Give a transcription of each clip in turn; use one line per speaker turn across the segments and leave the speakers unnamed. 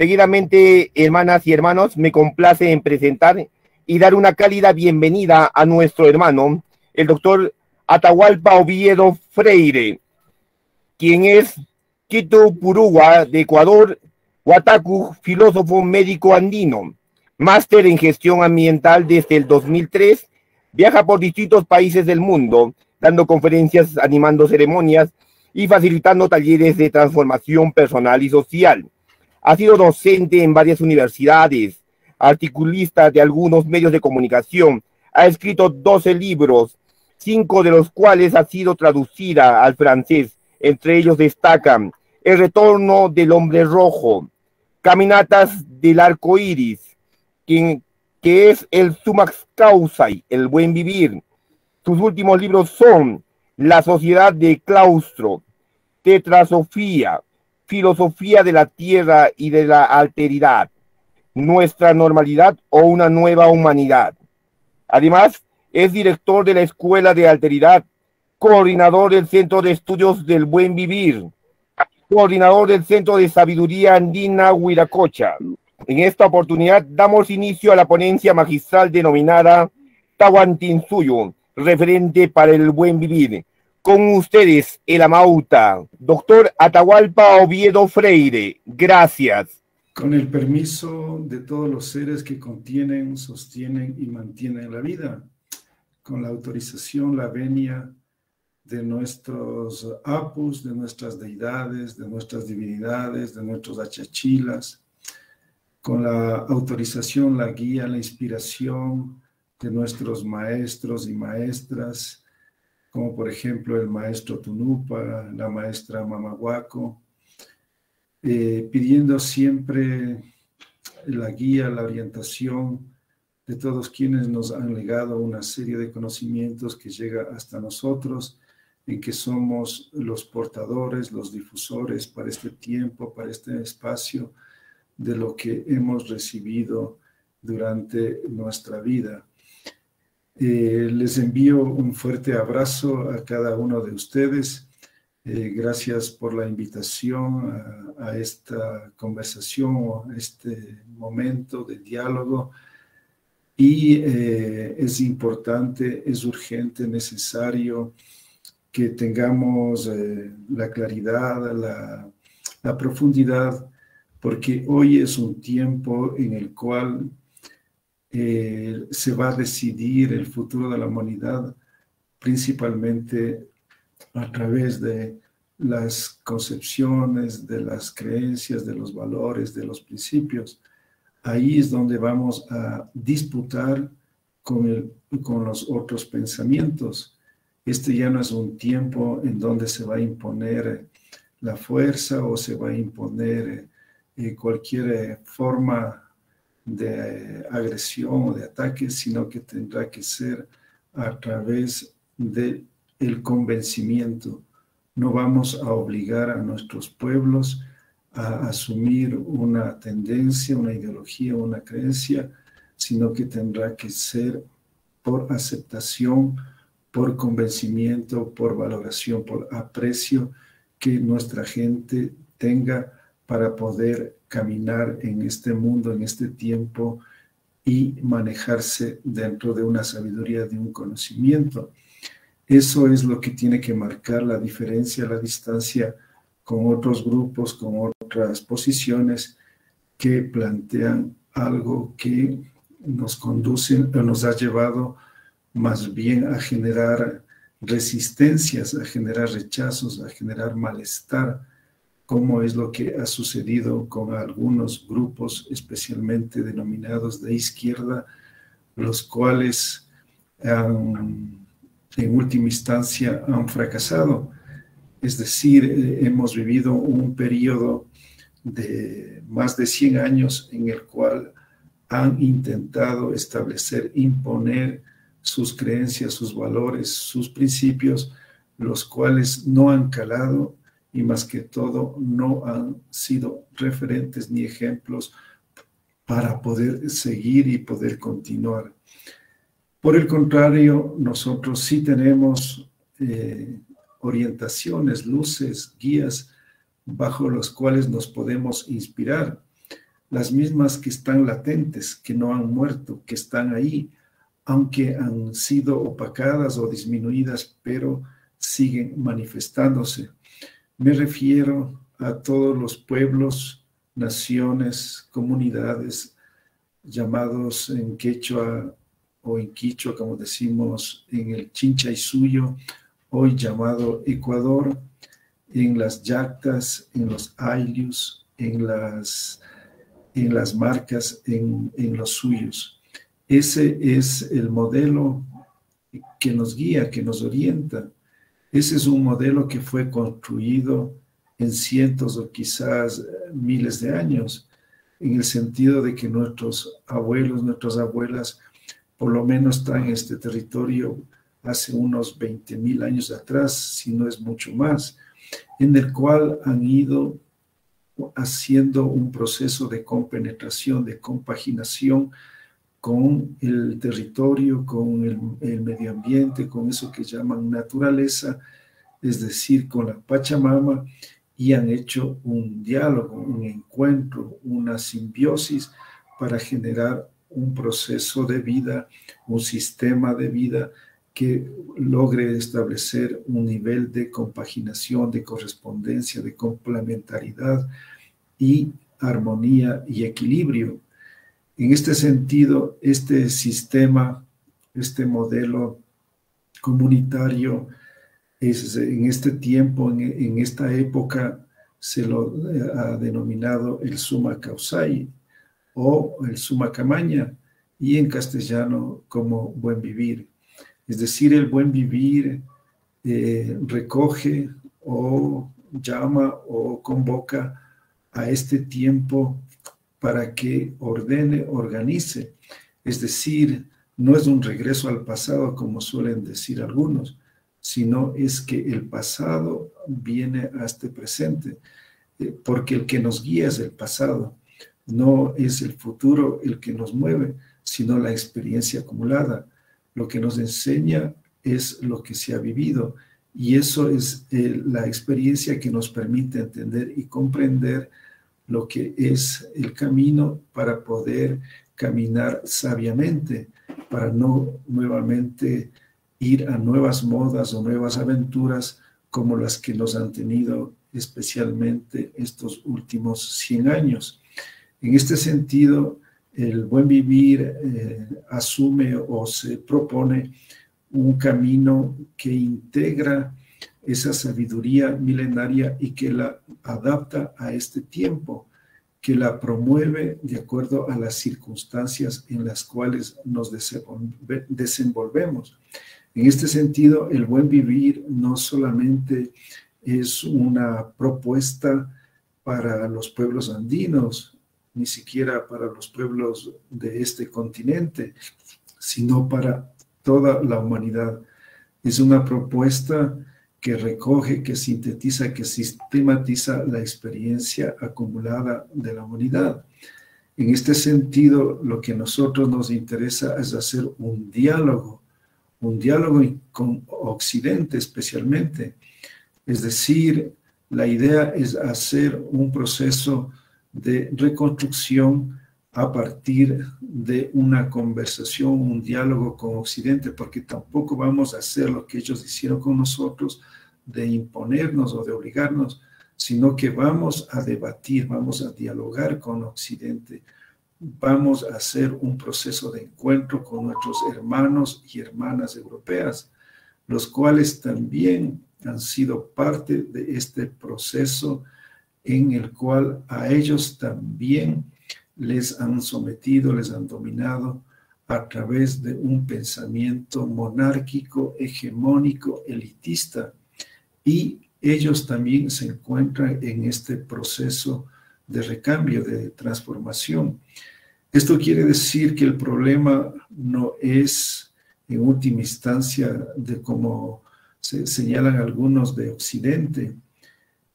Seguidamente, hermanas y hermanos, me complace en presentar y dar una cálida bienvenida a nuestro hermano, el doctor Atahualpa Oviedo Freire, quien es Quito Purúa de Ecuador, Huatacu, filósofo médico andino, máster en gestión ambiental desde el 2003, viaja por distintos países del mundo, dando conferencias, animando ceremonias y facilitando talleres de transformación personal y social. Ha sido docente en varias universidades, articulista de algunos medios de comunicación, ha escrito 12 libros, 5 de los cuales ha sido traducida al francés. Entre ellos destacan El retorno del hombre rojo, Caminatas del arco iris, que es el Sumax Causai, el buen vivir. Sus últimos libros son La sociedad de claustro, Tetrasofía, Filosofía de la tierra y de la alteridad, Nuestra normalidad o una nueva humanidad. Además, es director de la Escuela de Alteridad, coordinador del Centro de Estudios del Buen Vivir, coordinador del Centro de Sabiduría Andina Huiracocha. En esta oportunidad damos inicio a la ponencia magistral denominada Tahuantinsuyo, referente para el buen vivir. Con ustedes, el Amauta, doctor Atahualpa Oviedo Freire. Gracias.
Con el permiso de todos los seres que contienen, sostienen y mantienen la vida, con la autorización, la venia de nuestros apus, de nuestras deidades, de nuestras divinidades, de nuestros achachilas, con la autorización, la guía, la inspiración de nuestros maestros y maestras, como por ejemplo el maestro Tunupa, la maestra Mamahuaco, pidiendo siempre la guía, la orientación de todos quienes nos han legado una serie de conocimientos que llega hasta nosotros, en que somos los portadores, los difusores para este tiempo, para este espacio, de lo que hemos recibido durante nuestra vida. Les envío un fuerte abrazo a cada uno de ustedes. Gracias por la invitación a esta conversación, a este momento de diálogo. Y es importante, es urgente, necesario que tengamos la claridad, la profundidad, porque hoy es un tiempo en el cual se va a decidir el futuro de la humanidad, principalmente a través de las concepciones, de las creencias, de los valores, de los principios. Ahí es donde vamos a disputar con los otros pensamientos. Este ya no es un tiempo en donde se va a imponer la fuerza o se va a imponer cualquier forma de agresión o de ataque, sino que tendrá que ser a través del convencimiento. No vamos a obligar a nuestros pueblos a asumir una tendencia, una ideología, una creencia, sino que tendrá que ser por aceptación, por convencimiento, por valoración, por aprecio que nuestra gente tenga para poder caminar en este mundo, en este tiempo y manejarse dentro de una sabiduría, de un conocimiento. Eso es lo que tiene que marcar la diferencia, la distancia con otros grupos, con otras posiciones que plantean algo que nos conduce o nos ha llevado más bien a generar resistencias, a generar rechazos, a generar malestar, como es lo que ha sucedido con algunos grupos, especialmente denominados de izquierda, los cuales en última instancia han fracasado. Es decir, hemos vivido un periodo de más de 100 años en el cual han intentado establecer, imponer sus creencias, sus valores, sus principios, los cuales no han calado y más que todo no han sido referentes ni ejemplos para poder seguir y poder continuar. Por el contrario, nosotros sí tenemos orientaciones, luces, guías bajo los cuales nos podemos inspirar. las mismas que están latentes, que no han muerto, que están ahí, aunque han sido opacadas o disminuidas, pero siguen manifestándose. Me refiero a todos los pueblos, naciones, comunidades, llamados en quechua o en quichua, como decimos en el Chincha y Suyo, hoy llamado Ecuador, en las Yactas, en los Ayllus, en las Marcas, en los Suyos. Ese es el modelo que nos guía, que nos orienta. Ese es un modelo que fue construido en cientos o quizás miles de años, en el sentido de que nuestros abuelos, nuestras abuelas, por lo menos están en este territorio hace unos 20.000 años atrás, si no es mucho más, en el cual han ido haciendo un proceso de compenetración, de compaginación con el territorio, con el medio ambiente, con eso que llaman naturaleza, es decir, con la Pachamama, y han hecho un diálogo, un encuentro, una simbiosis para generar un proceso de vida, un sistema de vida que logre establecer un nivel de compaginación, de correspondencia, de complementariedad y armonía y equilibrio. En este sentido, este sistema, este modelo comunitario, en este tiempo, en esta época, se lo ha denominado el Summa Causai o el Summa Camaña, y en castellano como buen vivir. Es decir, el buen vivir recoge o llama o convoca a este tiempo para que ordene, organice. Es decir, no es un regreso al pasado como suelen decir algunos, sino es que el pasado viene a este presente, porque el que nos guía es el pasado, no es el futuro el que nos mueve, sino la experiencia acumulada. Lo que nos enseña es lo que se ha vivido, y eso es la experiencia que nos permite entender y comprender lo que es el camino para poder caminar sabiamente, para no nuevamente ir a nuevas modas o nuevas aventuras como las que nos han tenido especialmente estos últimos 100 años. En este sentido, el buen vivir asume o se propone un camino que integra esa sabiduría milenaria y que la adapta a este tiempo, que la promueve de acuerdo a las circunstancias en las cuales nos desenvolvemos. En este sentido, el buen vivir no solamente es una propuesta para los pueblos andinos, ni siquiera para los pueblos de este continente, sino para toda la humanidad. Es una propuesta que recoge, que sintetiza, que sistematiza la experiencia acumulada de la humanidad. En este sentido, lo que a nosotros nos interesa es hacer un diálogo con Occidente especialmente. Es decir, la idea es hacer un proceso de reconstrucción a partir de una conversación, un diálogo con Occidente, porque tampoco vamos a hacer lo que ellos hicieron con nosotros, de imponernos o de obligarnos, sino que vamos a debatir, vamos a dialogar con Occidente, vamos a hacer un proceso de encuentro con nuestros hermanos y hermanas europeas, los cuales también han sido parte de este proceso en el cual a ellos también les han sometido, les han dominado a través de un pensamiento monárquico, hegemónico, elitista, y ellos también se encuentran en este proceso de recambio, de transformación. Esto quiere decir que el problema no es, en última instancia, de como se señalan algunos de Occidente.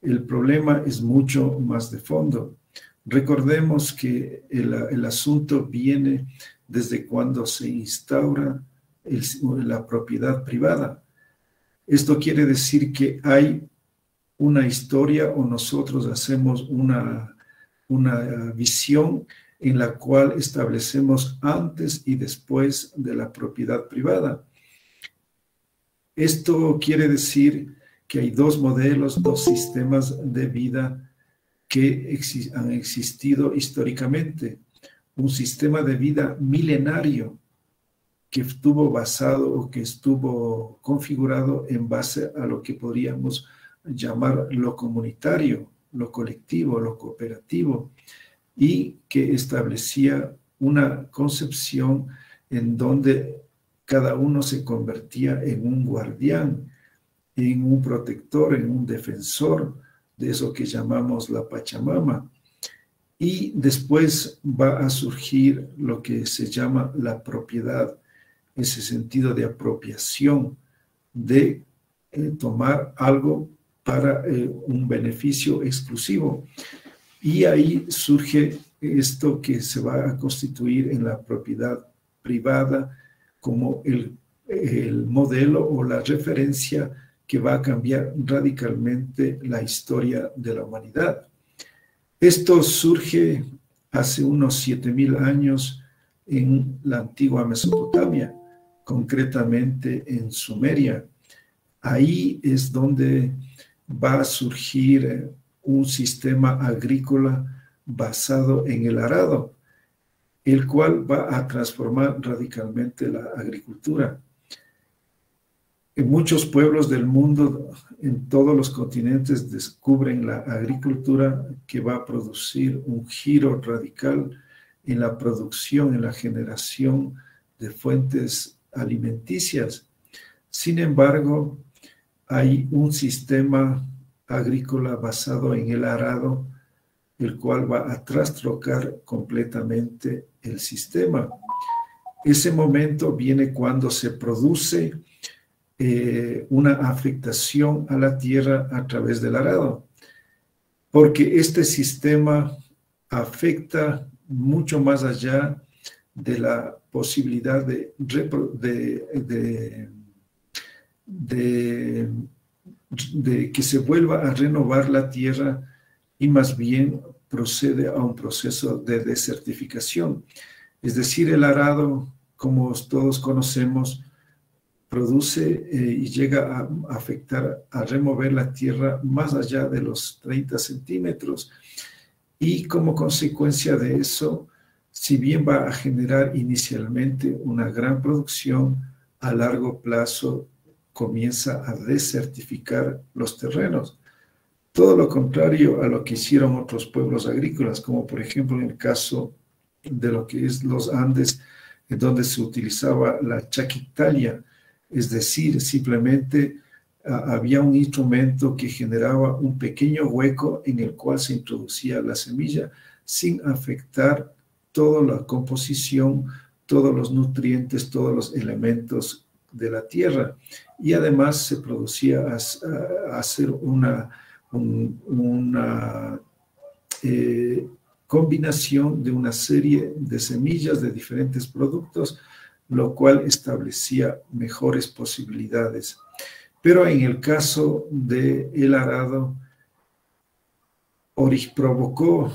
El problema es mucho más de fondo. Recordemos que el asunto viene desde cuando se instaura la propiedad privada. Esto quiere decir que hay una historia, o nosotros hacemos una una visión en la cual establecemos antes y después de la propiedad privada. Esto quiere decir que hay dos modelos, dos sistemas de vida que han existido históricamente. Un sistema de vida milenario que estuvo basado o que estuvo configurado en base a lo que podríamos llamar lo comunitario, lo colectivo, lo cooperativo, y que establecía una concepción en donde cada uno se convertía en un guardián, en un protector, en un defensor de eso que llamamos la Pachamama. Y después va a surgir lo que se llama la propiedad, ese sentido de apropiación, de tomar algo para un beneficio exclusivo. Y ahí surge esto que se va a constituir en la propiedad privada como el modelo o la referencia que va a cambiar radicalmente la historia de la humanidad. Esto surge hace unos 7,000 años en la antigua Mesopotamia, concretamente en Sumeria. Ahí es donde va a surgir un sistema agrícola basado en el arado, el cual va a transformar radicalmente la agricultura. En muchos pueblos del mundo, en todos los continentes, descubren la agricultura que va a producir un giro radical en la producción, en la generación de fuentes alimenticias. Sin embargo, hay un sistema agrícola basado en el arado, el cual va a trastocar completamente el sistema. Ese momento viene cuando se produce una afectación a la tierra a través del arado, porque este sistema afecta mucho más allá de la posibilidad de que se vuelva a renovar la tierra, y más bien procede a un proceso de desertificación. Es decir, el arado, como todos conocemos, produce y llega a afectar, a remover la tierra más allá de los 30 centímetros. Y como consecuencia de eso, si bien va a generar inicialmente una gran producción, a largo plazo comienza a desertificar los terrenos. Todo lo contrario a lo que hicieron otros pueblos agrícolas, como por ejemplo en el caso de lo que es los Andes, en donde se utilizaba la chaquitalia, es decir, simplemente había un instrumento que generaba un pequeño hueco en el cual se introducía la semilla sin afectar toda la composición, todos los nutrientes, todos los elementos de la tierra. Y además se producía hacer una combinación de una serie de semillas de diferentes productos, lo cual establecía mejores posibilidades. Pero en el caso del arado, provocó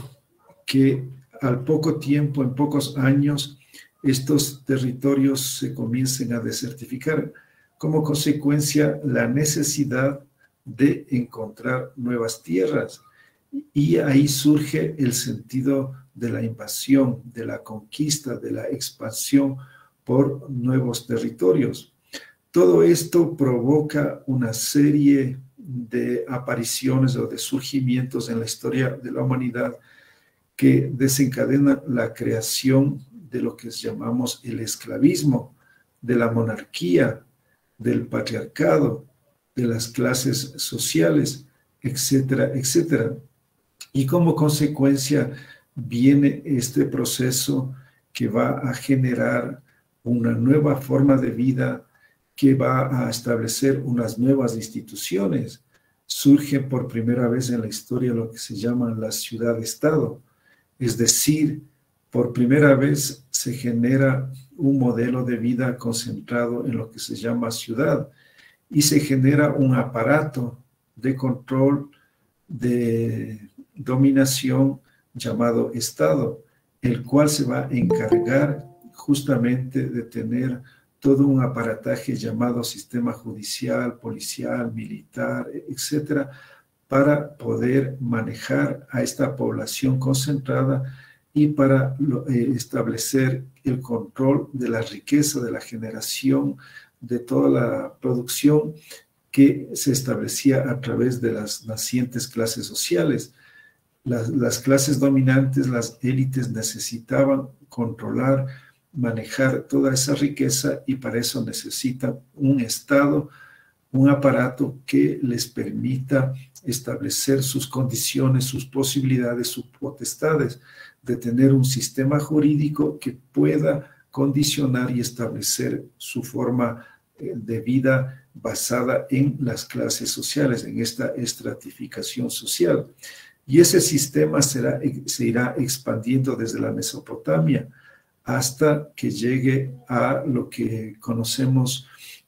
que al poco tiempo, en pocos años, estos territorios se comiencen a desertificar. Como consecuencia, la necesidad de encontrar nuevas tierras. Y ahí surge el sentido de la invasión, de la conquista, de la expansión por nuevos territorios. Todo esto provoca una serie de apariciones o de surgimientos en la historia de la humanidad que desencadenan la creación de lo que llamamos el esclavismo, de la monarquía, del patriarcado, de las clases sociales, etcétera, etcétera. Y como consecuencia viene este proceso que va a generar una nueva forma de vida, que va a establecer unas nuevas instituciones. Surge por primera vez en la historia lo que se llama la ciudad-estado, es decir, por primera vez se genera un modelo de vida concentrado en lo que se llama ciudad y se genera un aparato de control, de dominación llamado Estado, el cual se va a encargar justamente de tener todo un aparataje llamado sistema judicial, policial, militar, etcétera, para poder manejar a esta población concentrada y para establecer el control de la riqueza, de la generación, de toda la producción que se establecía a través de las nacientes clases sociales. Las clases dominantes, las élites, necesitaban controlar, manejar toda esa riqueza, y para eso necesitan un Estado, un aparato que les permita establecer sus condiciones, sus posibilidades, sus potestades, de tener un sistema jurídico que pueda condicionar y establecer su forma de vida basada en las clases sociales, en esta estratificación social. Y ese sistema se irá expandiendo desde la Mesopotamia hasta que llegue a lo que conocemos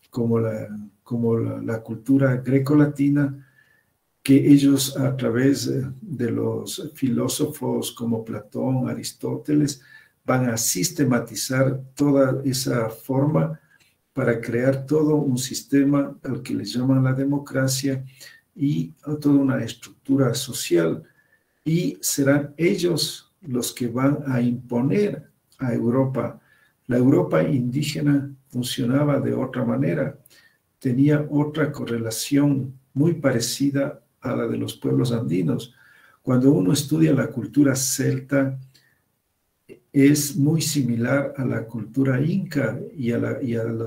como la cultura grecolatina, que ellos, a través de los filósofos como Platón, Aristóteles, van a sistematizar toda esa forma para crear todo un sistema al que les llaman la democracia y toda una estructura social. Y serán ellos los que van a imponer a Europa. La Europa indígena funcionaba de otra manera, tenía otra correlación muy parecida a la de los pueblos andinos. Cuando uno estudia la cultura celta, es muy similar a la cultura inca y a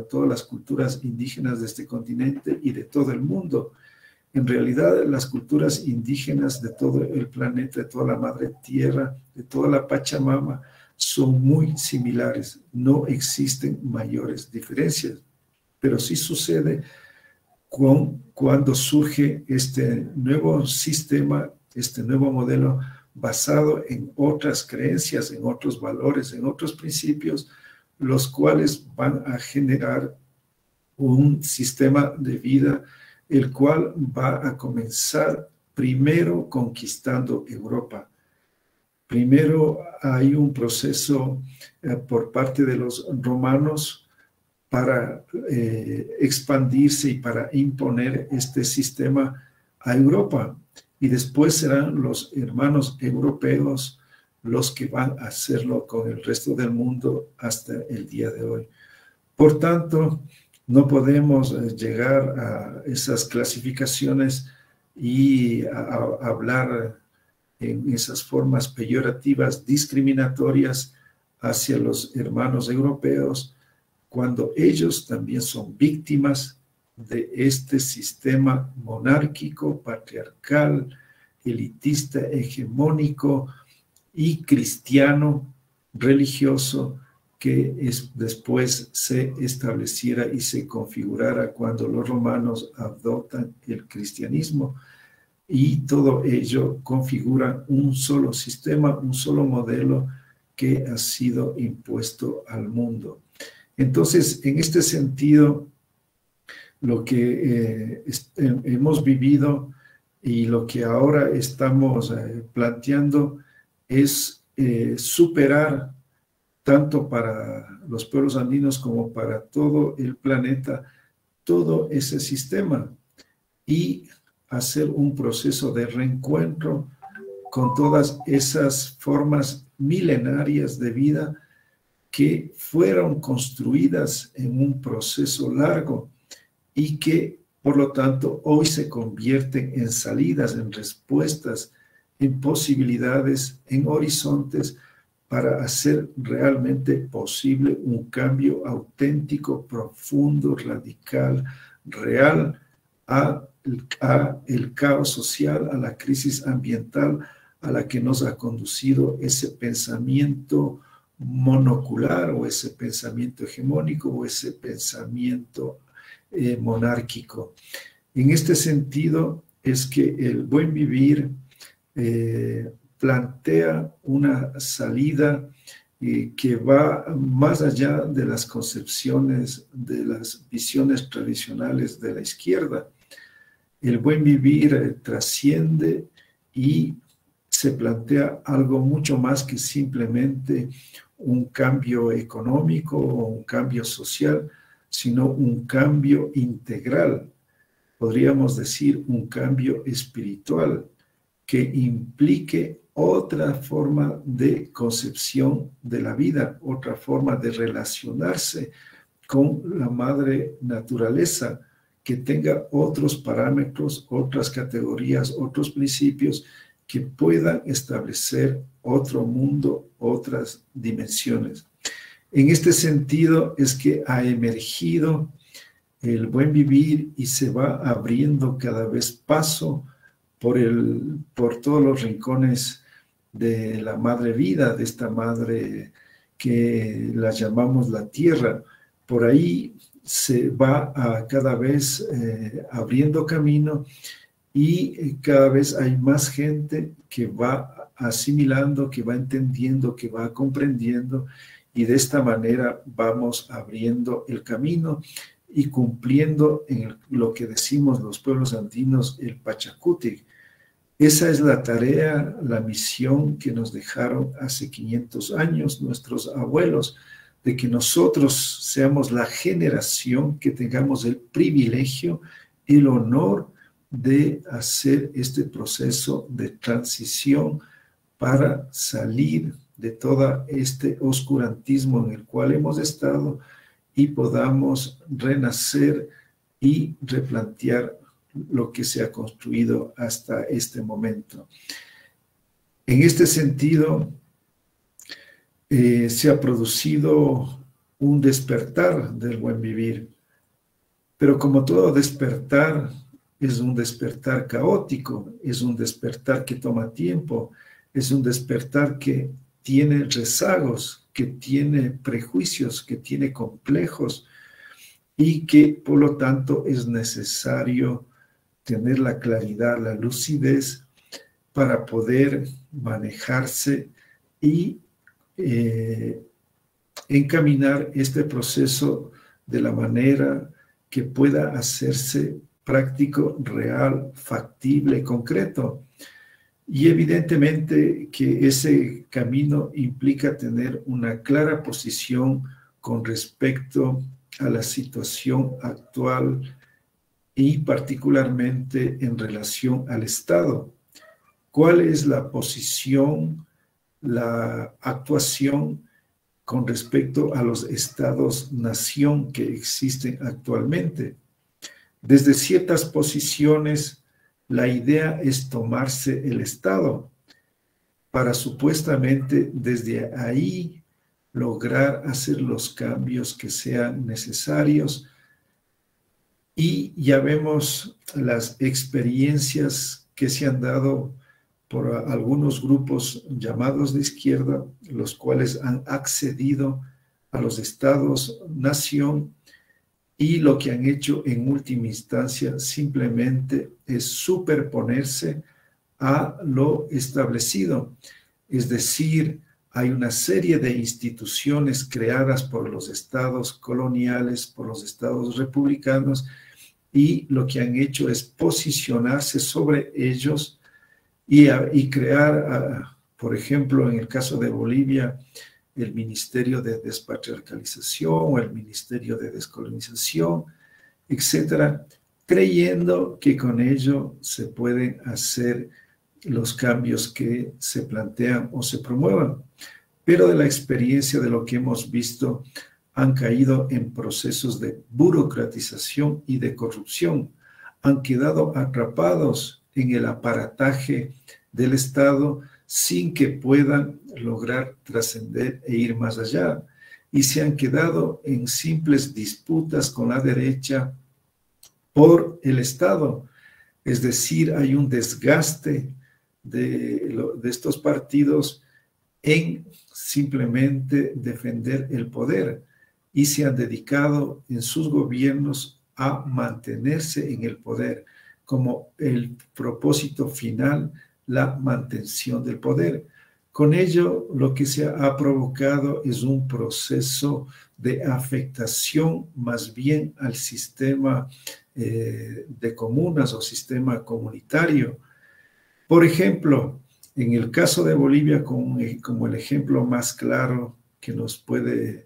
todas las culturas indígenas de este continente y de todo el mundo. En realidad, las culturas indígenas de todo el planeta, de toda la madre tierra, de toda la Pachamama, son muy similares. No existen mayores diferencias, pero sí sucede cuando surge este nuevo sistema, este nuevo modelo basado en otras creencias, en otros valores, en otros principios, los cuales van a generar un sistema de vida, el cual va a comenzar primero conquistando Europa. Primero hay un proceso por parte de los romanos para expandirse y para imponer este sistema a Europa. Y después serán los hermanos europeos los que van a hacerlo con el resto del mundo hasta el día de hoy. Por tanto, no podemos llegar a esas clasificaciones y a hablar en esas formas peyorativas, discriminatorias hacia los hermanos europeos, cuando ellos también son víctimas de este sistema monárquico, patriarcal, elitista, hegemónico y cristiano, religioso, que después se estableciera y se configurara cuando los romanos adoptan el cristianismo, y todo ello configura un solo sistema, un solo modelo que ha sido impuesto al mundo. Entonces, en este sentido, lo que hemos vivido y lo que ahora estamos planteando es superar, tanto para los pueblos andinos como para todo el planeta, todo ese sistema, y hacer un proceso de reencuentro con todas esas formas milenarias de vida que fueron construidas en un proceso largo y que, por lo tanto, hoy se convierten en salidas, en respuestas, en posibilidades, en horizontes para hacer realmente posible un cambio auténtico, profundo, radical, real a el caos social, a la crisis ambiental a la que nos ha conducido ese pensamiento monocular o ese pensamiento hegemónico o ese pensamiento monárquico. En este sentido es que el buen vivir plantea una salida que va más allá de las concepciones, de las visiones tradicionales de la izquierda. El buen vivir trasciende y se plantea algo mucho más que simplemente un cambio económico o un cambio social, sino un cambio integral. Podríamos decir un cambio espiritual que implique otra forma de concepción de la vida, otra forma de relacionarse con la madre naturaleza, que tenga otros parámetros, otras categorías, otros principios que puedan establecer otro mundo, otras dimensiones. En este sentido es que ha emergido el buen vivir y se va abriendo cada vez paso por todos los rincones de la madre vida, de esta madre que la llamamos la tierra. Por ahí se va cada vez abriendo camino y cada vez hay más gente que va asimilando, que va entendiendo, que va comprendiendo, y de esta manera vamos abriendo el camino y cumpliendo en lo que decimos los pueblos andinos, el Pachacutic. Esa es la tarea, la misión que nos dejaron hace 500 años nuestros abuelos, de que nosotros seamos la generación que tengamos el privilegio, el honor de hacer este proceso de transición para salir de todo este oscurantismo en el cual hemos estado y podamos renacer y replantear lo que se ha construido hasta este momento. En este sentido, se ha producido un despertar del buen vivir, pero como todo despertar, es un despertar caótico, es un despertar que toma tiempo, es un despertar que tiene rezagos, que tiene prejuicios, que tiene complejos y que por lo tanto es necesario tener la claridad, la lucidez para poder manejarse y encaminar este proceso de la manera que pueda hacerse práctico, real, factible, concreto. Y evidentemente que ese camino implica tener una clara posición con respecto a la situación actual y particularmente en relación al Estado. ¿Cuál es la posición, la actuación con respecto a los estados-nación que existen actualmente? Desde ciertas posiciones, la idea es tomarse el Estado para supuestamente desde ahí lograr hacer los cambios que sean necesarios. Y ya vemos las experiencias que se han dado por algunos grupos llamados de izquierda, los cuales han accedido a los estados-nación, y lo que han hecho en última instancia simplemente es superponerse a lo establecido. Es decir, hay una serie de instituciones creadas por los estados coloniales, por los estados republicanos, y lo que han hecho es posicionarse sobre ellos y crear, por ejemplo, en el caso de Bolivia, el Ministerio de Despatriarcalización o el Ministerio de Descolonización, etcétera, creyendo que con ello se pueden hacer los cambios que se plantean o se promuevan. Pero de la experiencia de lo que hemos visto, han caído en procesos de burocratización y de corrupción, han quedado atrapados en el aparataje del Estado sin que puedan lograr trascender e ir más allá, y se han quedado en simples disputas con la derecha por el Estado. Es decir, hay un desgaste de estos partidos en simplemente defender el poder, y se han dedicado en sus gobiernos a mantenerse en el poder como el propósito final, la mantención del poder. Con ello, lo que se ha provocado es un proceso de afectación más bien al sistema de comunas o sistema comunitario. Por ejemplo, En el caso de Bolivia, como el ejemplo más claro que nos puede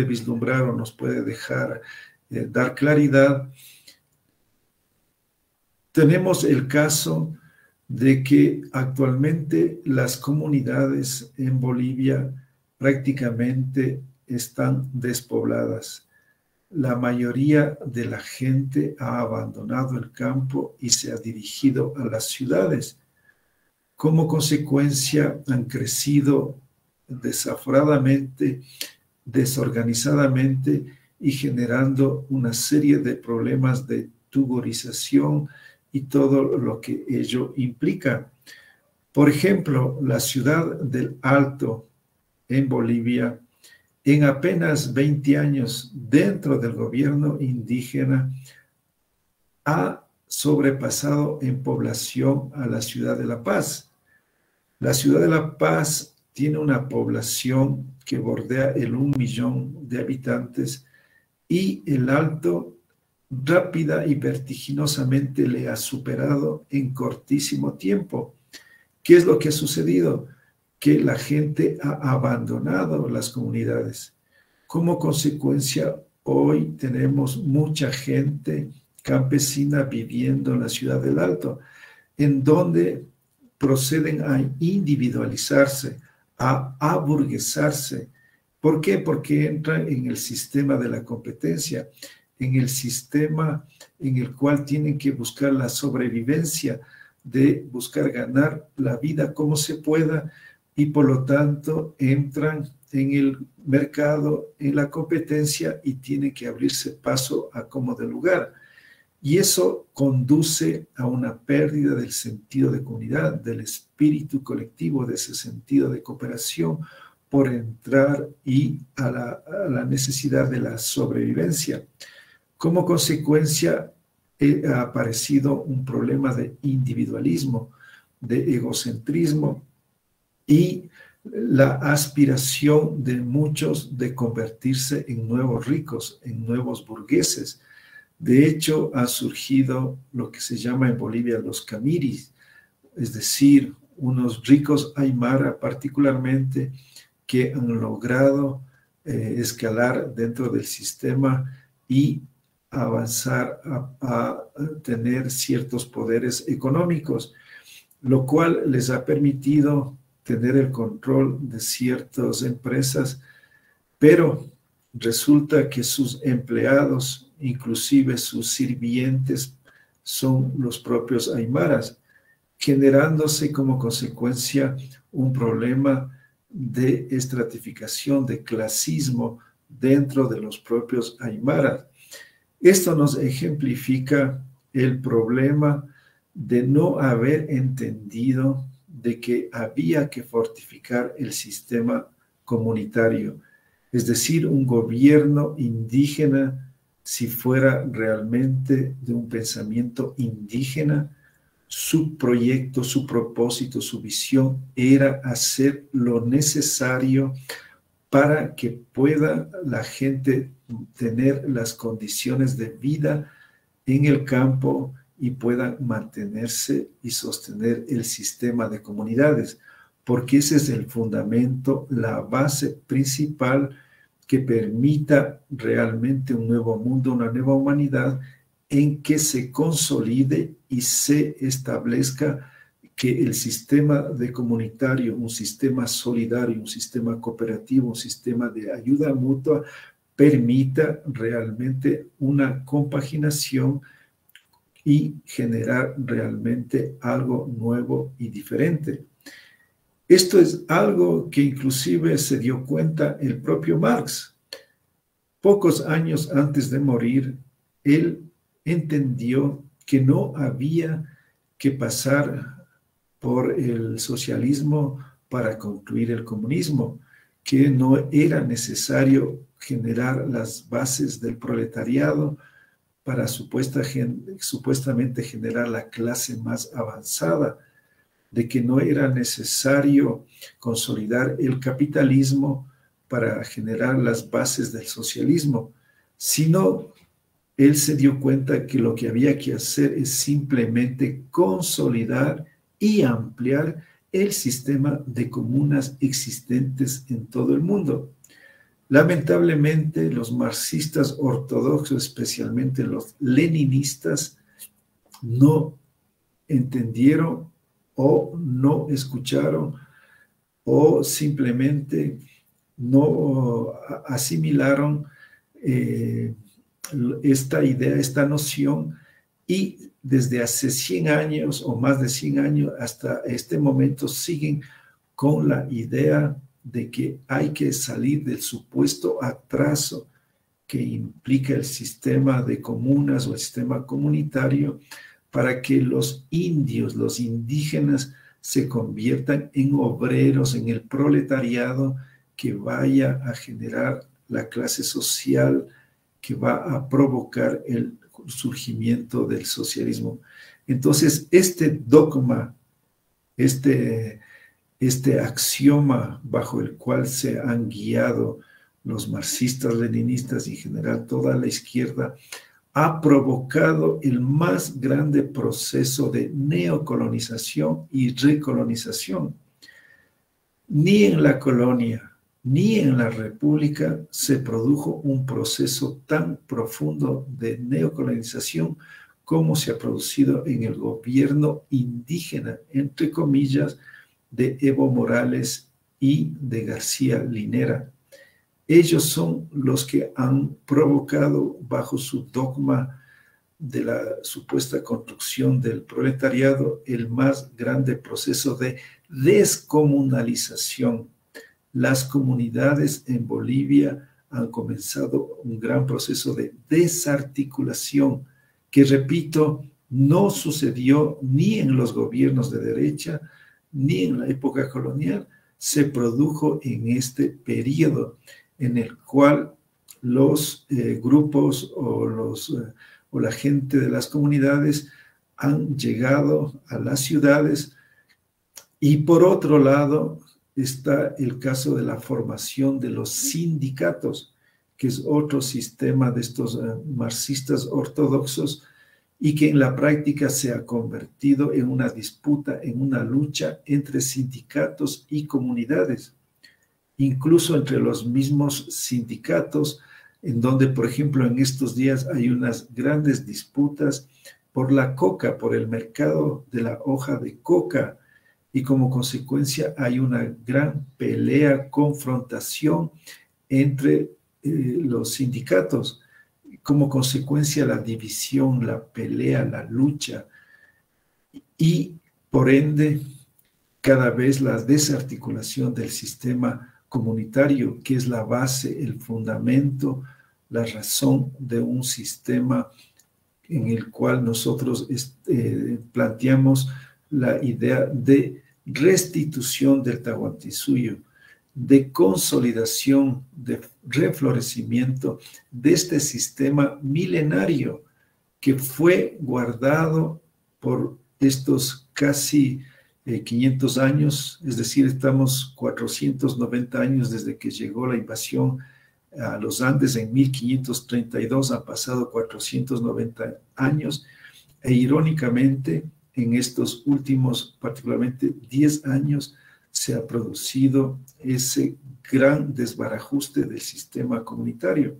vislumbrar o nos puede dejar dar claridad, tenemos el caso de que actualmente las comunidades en Bolivia prácticamente están despobladas. La mayoría de la gente ha abandonado el campo y se ha dirigido a las ciudades. Como consecuencia, han crecido desaforadamente, desorganizadamente y generando una serie de problemas de tugorización y todo lo que ello implica. Por ejemplo, la ciudad del Alto en Bolivia, en apenas 20 años dentro del gobierno indígena, ha sobrepasado en población a la ciudad de La Paz. La ciudad de La Paz tiene una población que bordea el 1 millón de habitantes y el Alto rápida y vertiginosamente le ha superado en cortísimo tiempo. ¿Qué es lo que ha sucedido? Que la gente ha abandonado las comunidades. Como consecuencia, hoy tenemos mucha gente campesina viviendo en la ciudad del Alto, en donde proceden a individualizarse, a aburguesarse. ¿Por qué? Porque entran en el sistema de la competencia, en el sistema en el cual tienen que buscar la sobrevivencia, de buscar ganar la vida como se pueda, y por lo tanto entran en el mercado, en la competencia, y tienen que abrirse paso a como de lugar. Y eso conduce a una pérdida del sentido de comunidad, del espíritu colectivo, de ese sentido de cooperación, por entrar y a la necesidad de la sobrevivencia. Como consecuencia, ha aparecido un problema de individualismo, de egocentrismo y la aspiración de muchos de convertirse en nuevos ricos, en nuevos burgueses. De hecho, ha surgido lo que se llama en Bolivia los camiris, es decir, unos ricos aymara particularmente que han logrado escalar dentro del sistema y avanzar a tener ciertos poderes económicos, lo cual les ha permitido tener el control de ciertas empresas, pero resulta que sus empleados, inclusive sus sirvientes, son los propios aymaras, generándose como consecuencia un problema de estratificación, de clasismo dentro de los propios aymaras. Esto nos ejemplifica el problema de no haber entendido de que había que fortificar el sistema comunitario, es decir, un gobierno indígena, si fuera realmente de un pensamiento indígena, su proyecto, su propósito, su visión era hacer lo necesario para que pueda la gente tener las condiciones de vida en el campo y puedan mantenerse y sostener el sistema de comunidades, porque ese es el fundamento, la base principal que permita realmente un nuevo mundo, una nueva humanidad en que se consolide y se establezca que el sistema de comunitario, un sistema solidario, un sistema cooperativo, un sistema de ayuda mutua, permita realmente una compaginación y generar realmente algo nuevo y diferente. Esto es algo que inclusive se dio cuenta el propio Marx. Pocos años antes de morir, él entendió que no había que pasar por el socialismo para concluir el comunismo, que no era necesario generar las bases del proletariado para supuestamente generar la clase más avanzada, de que no era necesario consolidar el capitalismo para generar las bases del socialismo, sino él se dio cuenta que lo que había que hacer es simplemente consolidar y ampliar el sistema de comunas existentes en todo el mundo. Lamentablemente, los marxistas ortodoxos, especialmente los leninistas, no entendieron o no escucharon o simplemente no asimilaron esta idea, esta noción, y desde hace 100 años o más de 100 años hasta este momento siguen con la idea de que hay que salir del supuesto atraso que implica el sistema de comunas o el sistema comunitario para que los indios, los indígenas, se conviertan en obreros, en el proletariado que vaya a generar la clase social que va a provocar el surgimiento del socialismo. Entonces, este dogma, este axioma bajo el cual se han guiado los marxistas, leninistas y en general toda la izquierda, ha provocado el más grande proceso de neocolonización y recolonización. Ni en la colonia, ni en la república se produjo un proceso tan profundo de neocolonización como se ha producido en el gobierno indígena, entre comillas, de Evo Morales y de García Linera. Ellos son los que han provocado, bajo su dogma de la supuesta construcción del proletariado, el más grande proceso de descomunalización. Las comunidades en Bolivia han comenzado un gran proceso de desarticulación que, repito, no sucedió ni en los gobiernos de derecha ni en la época colonial, se produjo en este periodo en el cual los grupos o la gente de las comunidades han llegado a las ciudades. Y por otro lado está el caso de la formación de los sindicatos, que es otro sistema de estos marxistas ortodoxos y que en la práctica se ha convertido en una disputa, en una lucha entre sindicatos y comunidades, incluso entre los mismos sindicatos, en donde, por ejemplo, en estos días hay unas grandes disputas por la coca, por el mercado de la hoja de coca, y como consecuencia hay una gran pelea, confrontación entre los sindicatos. Como consecuencia la división, la pelea, la lucha y por ende cada vez la desarticulación del sistema comunitario, que es la base, el fundamento, la razón de un sistema en el cual nosotros planteamos la idea de restitución del Tahuantinsuyo, de consolidación, de reflorecimiento de este sistema milenario que fue guardado por estos casi 500 años, es decir, estamos 490 años desde que llegó la invasión a los Andes en 1532, han pasado 490 años, e irónicamente en estos últimos, particularmente 10 años, se ha producido ese gran desbarajuste del sistema comunitario.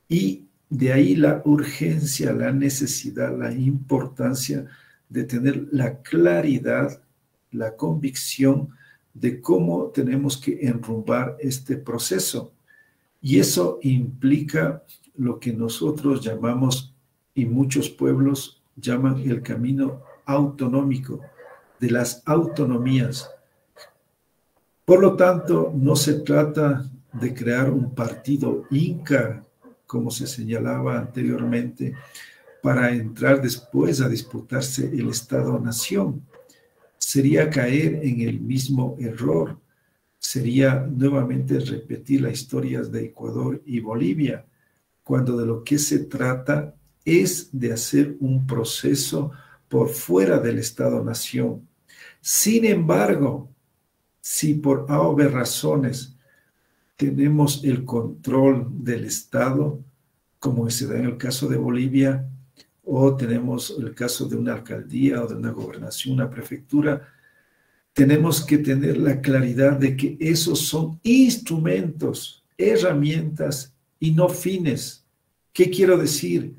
Y de ahí la urgencia, la necesidad, la importancia de tener la claridad, la convicción de cómo tenemos que enrumbar este proceso. Y eso implica lo que nosotros llamamos, y muchos pueblos llaman, el camino autonómico, de las autonomías. Por lo tanto, no se trata de crear un partido inca, como se señalaba anteriormente, para entrar después a disputarse el Estado-Nación. Sería caer en el mismo error, sería nuevamente repetir las historias de Ecuador y Bolivia, cuando de lo que se trata es de hacer un proceso por fuera del Estado-Nación. Sin embargo, si por A o B razones tenemos el control del Estado, como se da en el caso de Bolivia, o tenemos el caso de una alcaldía o de una gobernación, una prefectura, tenemos que tener la claridad de que esos son instrumentos, herramientas y no fines. ¿Qué quiero decir?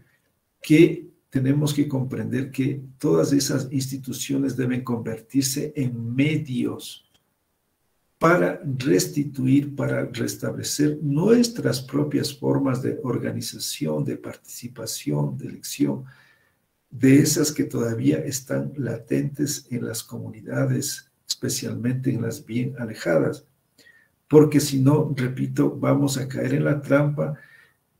Que tenemos que comprender que todas esas instituciones deben convertirse en medios para restituir, para restablecer nuestras propias formas de organización, de participación, de elección, de esas que todavía están latentes en las comunidades, especialmente en las bien alejadas. Porque si no, repito, vamos a caer en la trampa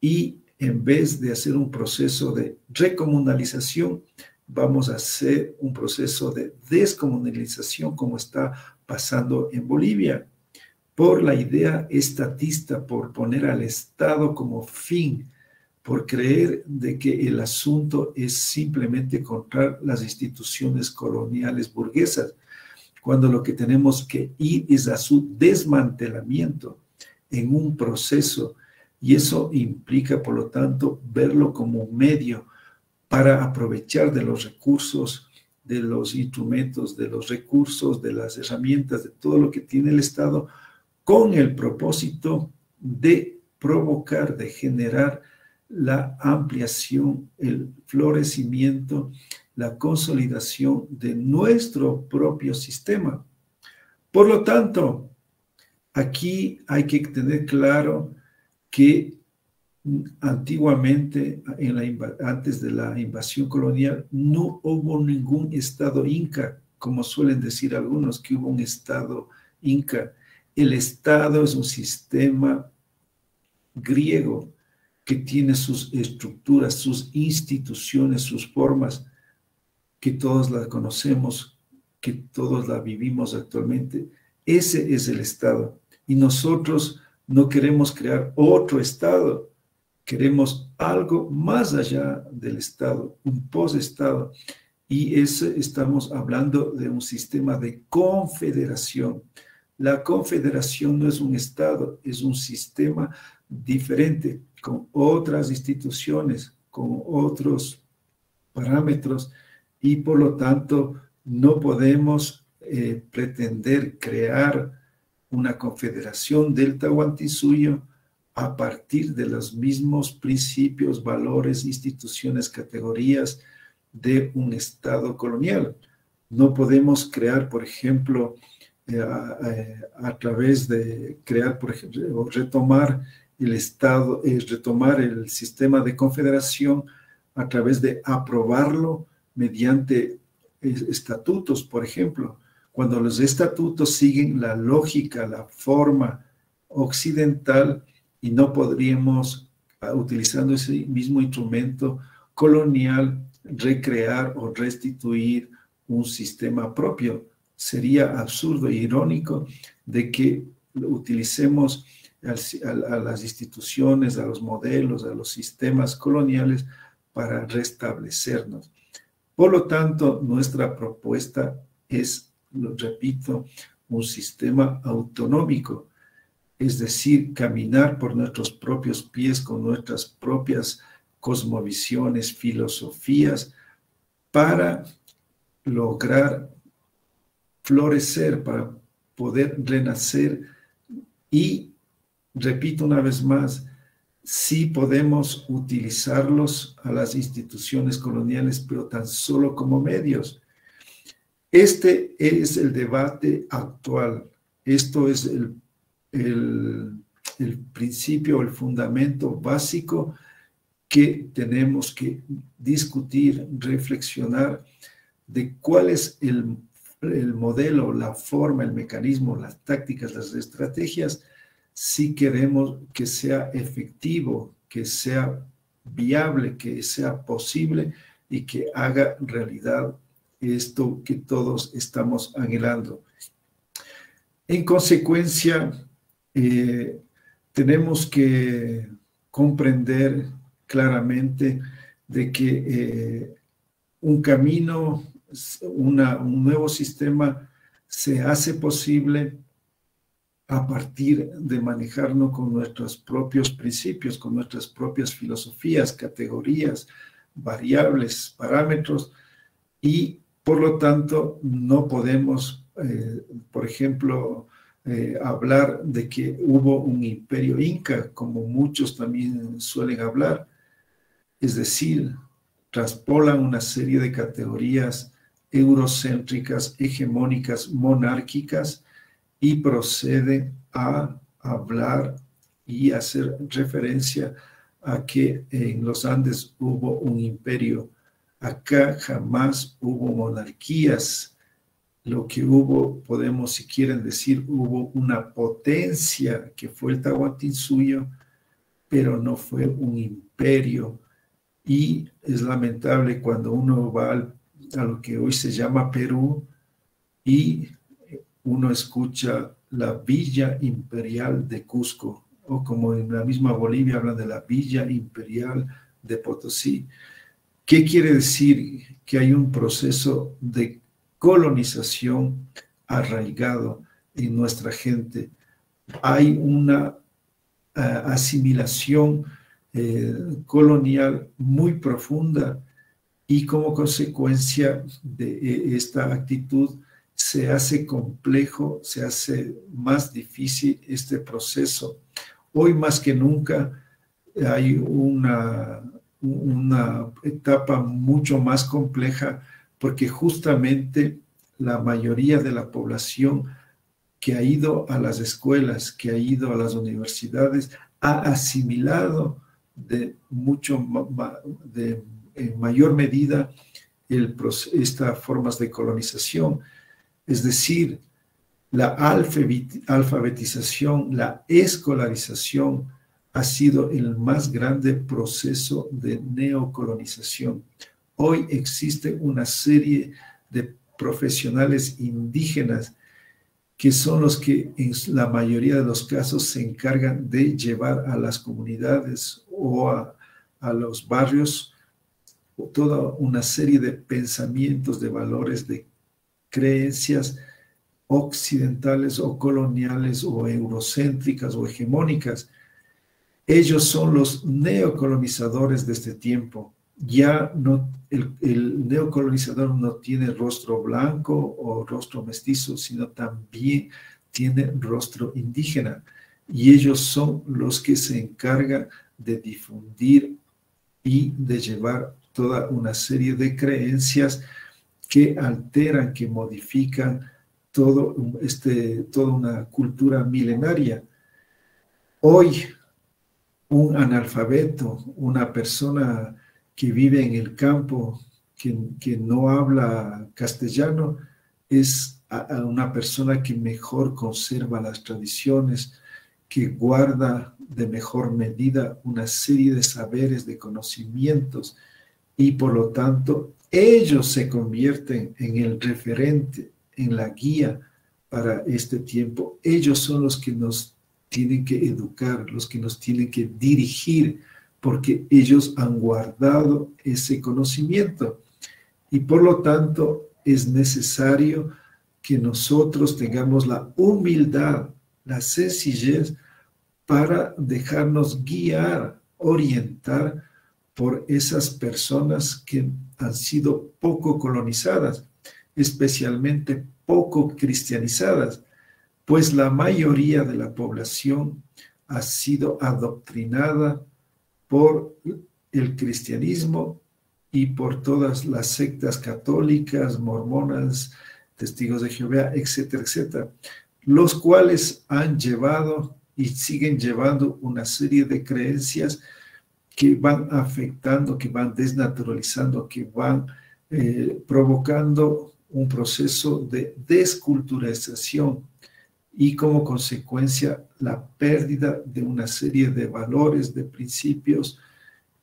y en vez de hacer un proceso de recomunalización, vamos a hacer un proceso de descomunalización como está pasando en Bolivia, por la idea estatista, por poner al Estado como fin, por creer de que el asunto es simplemente contra las instituciones coloniales burguesas, cuando lo que tenemos que ir es a su desmantelamiento en un proceso, y eso implica, por lo tanto, verlo como un medio para aprovechar de los recursos, de los instrumentos, de los recursos, de las herramientas, de todo lo que tiene el Estado, con el propósito de provocar, de generar la ampliación, el florecimiento, la consolidación de nuestro propio sistema. Por lo tanto, aquí hay que tener claro que antiguamente, antes de la invasión colonial, no hubo ningún Estado inca, como suelen decir algunos, que hubo un Estado inca. El Estado es un sistema griego que tiene sus estructuras, sus instituciones, sus formas, que todos las conocemos, que todos la vivimos actualmente. Ese es el Estado. Y nosotros no queremos crear otro Estado, queremos algo más allá del Estado, un post-Estado. Y estamos hablando de un sistema de confederación. La confederación no es un Estado, es un sistema diferente, con otras instituciones, con otros parámetros, y por lo tanto no podemos pretender crear una confederación del Tahuantinsuyo a partir de los mismos principios, valores, instituciones, categorías de un Estado colonial. No podemos crear, por ejemplo, a través de crear, por ejemplo, retomar el Estado, retomar el sistema de confederación a través de aprobarlo mediante estatutos, por ejemplo, cuando los estatutos siguen la lógica, la forma occidental, y no podríamos, utilizando ese mismo instrumento colonial, recrear o restituir un sistema propio. Sería absurdo e irónico de que utilicemos a las instituciones, a los modelos, a los sistemas coloniales para restablecernos. Por lo tanto, nuestra propuesta es, lo repito, un sistema autonómico, es decir, caminar por nuestros propios pies con nuestras propias cosmovisiones, filosofías, para lograr florecer, para poder renacer. Y, repito una vez más, sí podemos utilizarlos a las instituciones coloniales, pero tan solo como medios. Este es el debate actual. Esto es el principio, el fundamento básico que tenemos que discutir, reflexionar de cuál es el modelo, la forma, el mecanismo, las tácticas, las estrategias, si queremos que sea efectivo, que sea viable, que sea posible y que haga realidad esto que todos estamos anhelando. En consecuencia, tenemos que comprender claramente de que un camino, un nuevo sistema se hace posible a partir de manejarnos con nuestros propios principios, con nuestras propias filosofías, categorías, variables, parámetros, y por lo tanto no podemos, por ejemplo, hablar de que hubo un imperio inca, como muchos también suelen hablar, es decir, traspolan una serie de categorías eurocéntricas, hegemónicas, monárquicas, y proceden a hablar y hacer referencia a que en los Andes hubo un imperio. Acá jamás hubo monarquías. Lo que hubo, podemos, si quieren decir, hubo una potencia que fue el Tahuantinsuyo, pero no fue un imperio. Y es lamentable cuando uno va a lo que hoy se llama Perú y uno escucha la Villa Imperial de Cusco, o como en la misma Bolivia hablan de la Villa Imperial de Potosí. ¿Qué quiere decir? Que hay un proceso de colonización arraigado en nuestra gente. Hay una asimilación colonial muy profunda, y como consecuencia de esta actitud se hace complejo, se hace más difícil este proceso. Hoy más que nunca hay una etapa mucho más compleja, porque justamente la mayoría de la población que ha ido a las escuelas, que ha ido a las universidades, ha asimilado en mayor medida estas formas de colonización. Es decir, la alfabetización, la escolarización ha sido el más grande proceso de neocolonización. Hoy existe una serie de profesionales indígenas que son los que en la mayoría de los casos se encargan de llevar a las comunidades o a los barrios toda una serie de pensamientos, de valores, de creencias occidentales o coloniales o eurocéntricas o hegemónicas. Ellos son los neocolonizadores de este tiempo. Ya no, el neocolonizador no tiene rostro blanco o rostro mestizo, sino también tiene rostro indígena. Y ellos son los que se encargan de difundir y de llevar toda una serie de creencias que alteran, que modifican toda una cultura milenaria. Hoy, un analfabeto, una persona que vive en el campo, que no habla castellano, es una persona que mejor conserva las tradiciones, que guarda de mejor medida una serie de saberes, de conocimientos, y por lo tanto ellos se convierten en el referente, en la guía para este tiempo. Ellos son los que nos tienen que educar, los que nos tienen que dirigir, porque ellos han guardado ese conocimiento. Y por lo tanto es necesario que nosotros tengamos la humildad, la sencillez para dejarnos guiar, orientar por esas personas que han sido poco colonizadas, especialmente poco cristianizadas, pues la mayoría de la población ha sido adoctrinada por el cristianismo y por todas las sectas católicas, mormonas, testigos de Jehová, etcétera, etcétera, los cuales han llevado y siguen llevando una serie de creencias que van afectando, que van desnaturalizando, que van provocando un proceso de desculturalización y como consecuencia la pérdida de una serie de valores, de principios,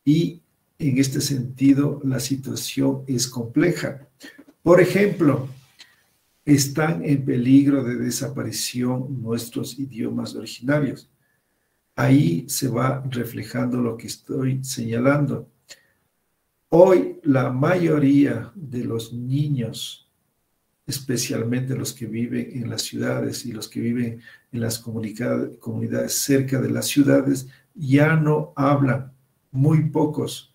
y en este sentido la situación es compleja. Por ejemplo, están en peligro de desaparición nuestros idiomas originarios. Ahí se va reflejando lo que estoy señalando. Hoy la mayoría de los niños, especialmente los que viven en las ciudades y los que viven en las comunidades cerca de las ciudades, ya no hablan, muy pocos.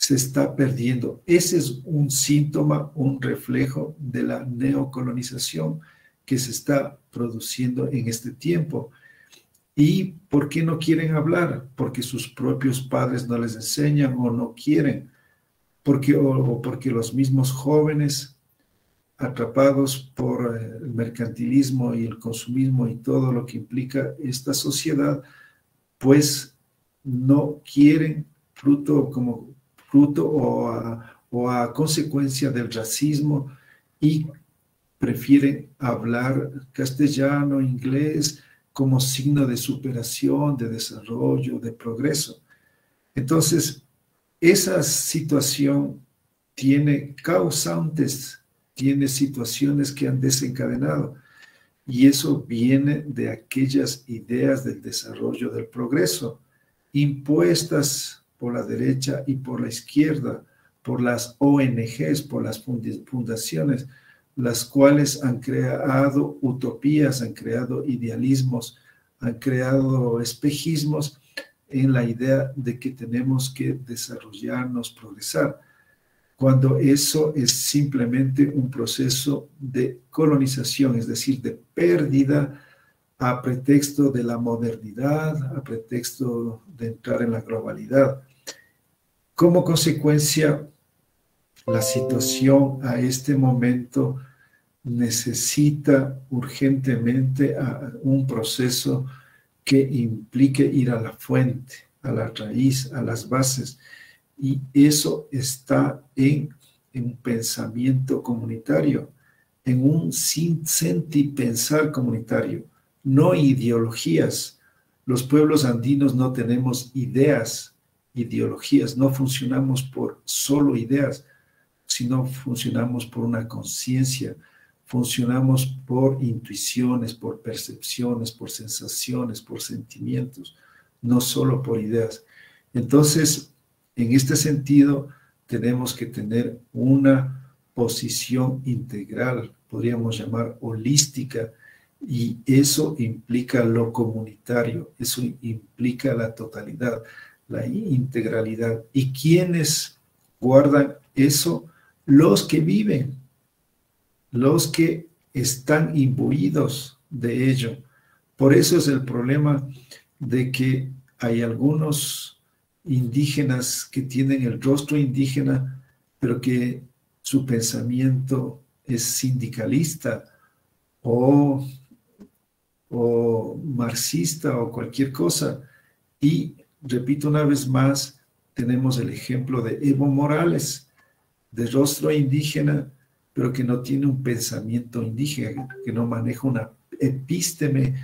se está perdiendo. Ese es un síntoma, un reflejo de la neocolonización que se está produciendo en este tiempo. ¿Y por qué no quieren hablar? Porque sus propios padres no les enseñan o no quieren. O porque los mismos jóvenes, atrapados por el mercantilismo y el consumismo y todo lo que implica esta sociedad, pues no quieren, fruto o a consecuencia del racismo, y prefieren hablar castellano, inglés, como signo de superación, de desarrollo, de progreso. Entonces, esa situación tiene causantes, tiene situaciones que han desencadenado, y eso viene de aquellas ideas del desarrollo del progreso, impuestas por la derecha y por la izquierda, por las ONGs, por las fundaciones, las cuales han creado utopías, han creado idealismos, han creado espejismos en la idea de que tenemos que desarrollarnos, progresar, cuando eso es simplemente un proceso de colonización, es decir, de pérdida a pretexto de la modernidad, a pretexto de entrar en la globalidad. Como consecuencia, la situación a este momento necesita urgentemente un proceso que implique ir a la fuente, a la raíz, a las bases, y eso está en un pensamiento comunitario, en un sentipensar comunitario, no ideologías. Los pueblos andinos no tenemos ideas, ideologías, no funcionamos por solo ideas, sino funcionamos por una conciencia, funcionamos por intuiciones, por percepciones, por sensaciones, por sentimientos, no solo por ideas. Entonces, en este sentido, tenemos que tener una posición integral, podríamos llamar holística, y eso implica lo comunitario, eso implica la totalidad, la integralidad. ¿Y quiénes guardan eso? Los que viven, los que están imbuidos de ello. Por eso es el problema de que hay algunos indígenas que tienen el rostro indígena, pero que su pensamiento es sindicalista o marxista o cualquier cosa. Y repito una vez más, tenemos el ejemplo de Evo Morales, de rostro indígena, pero que no tiene un pensamiento indígena, que no maneja una epísteme,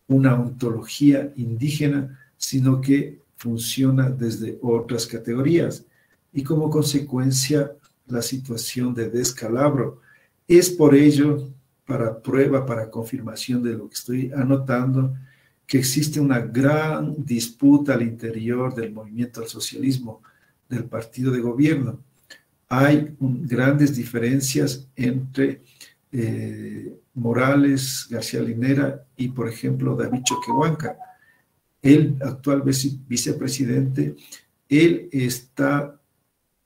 una ontología indígena, sino que funciona desde otras categorías. Y como consecuencia, la situación de descalabro. Es por ello, para prueba, para confirmación de lo que estoy anotando, que existe una gran disputa al interior del movimiento al socialismo, del partido de gobierno. Hay grandes diferencias entre Morales, García Linera y, por ejemplo, David Choquehuanca. El actual vicepresidente, él está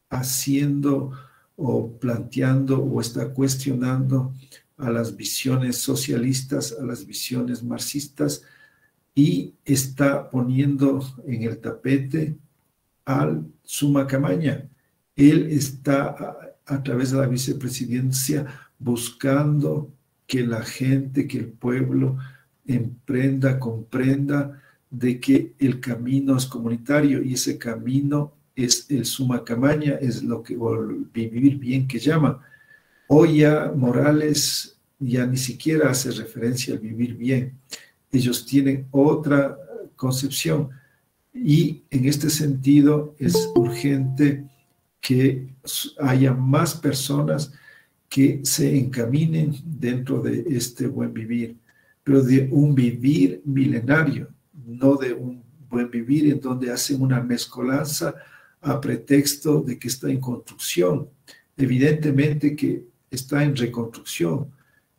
haciendo o planteando o está cuestionando a las visiones socialistas, a las visiones marxistas, y está poniendo en el tapete al Suma Camaña. Él está a través de la vicepresidencia buscando que la gente, que el pueblo emprenda, comprenda de que el camino es comunitario, y ese camino es el Suma Camaña, es lo que vivir bien que llama. Hoy ya Morales ya ni siquiera hace referencia al vivir bien. Ellos tienen otra concepción, y en este sentido es urgente que haya más personas que se encaminen dentro de este buen vivir, pero de un vivir milenario, no de un buen vivir en donde hacen una mezcolanza a pretexto de que está en construcción. Evidentemente que está en reconstrucción,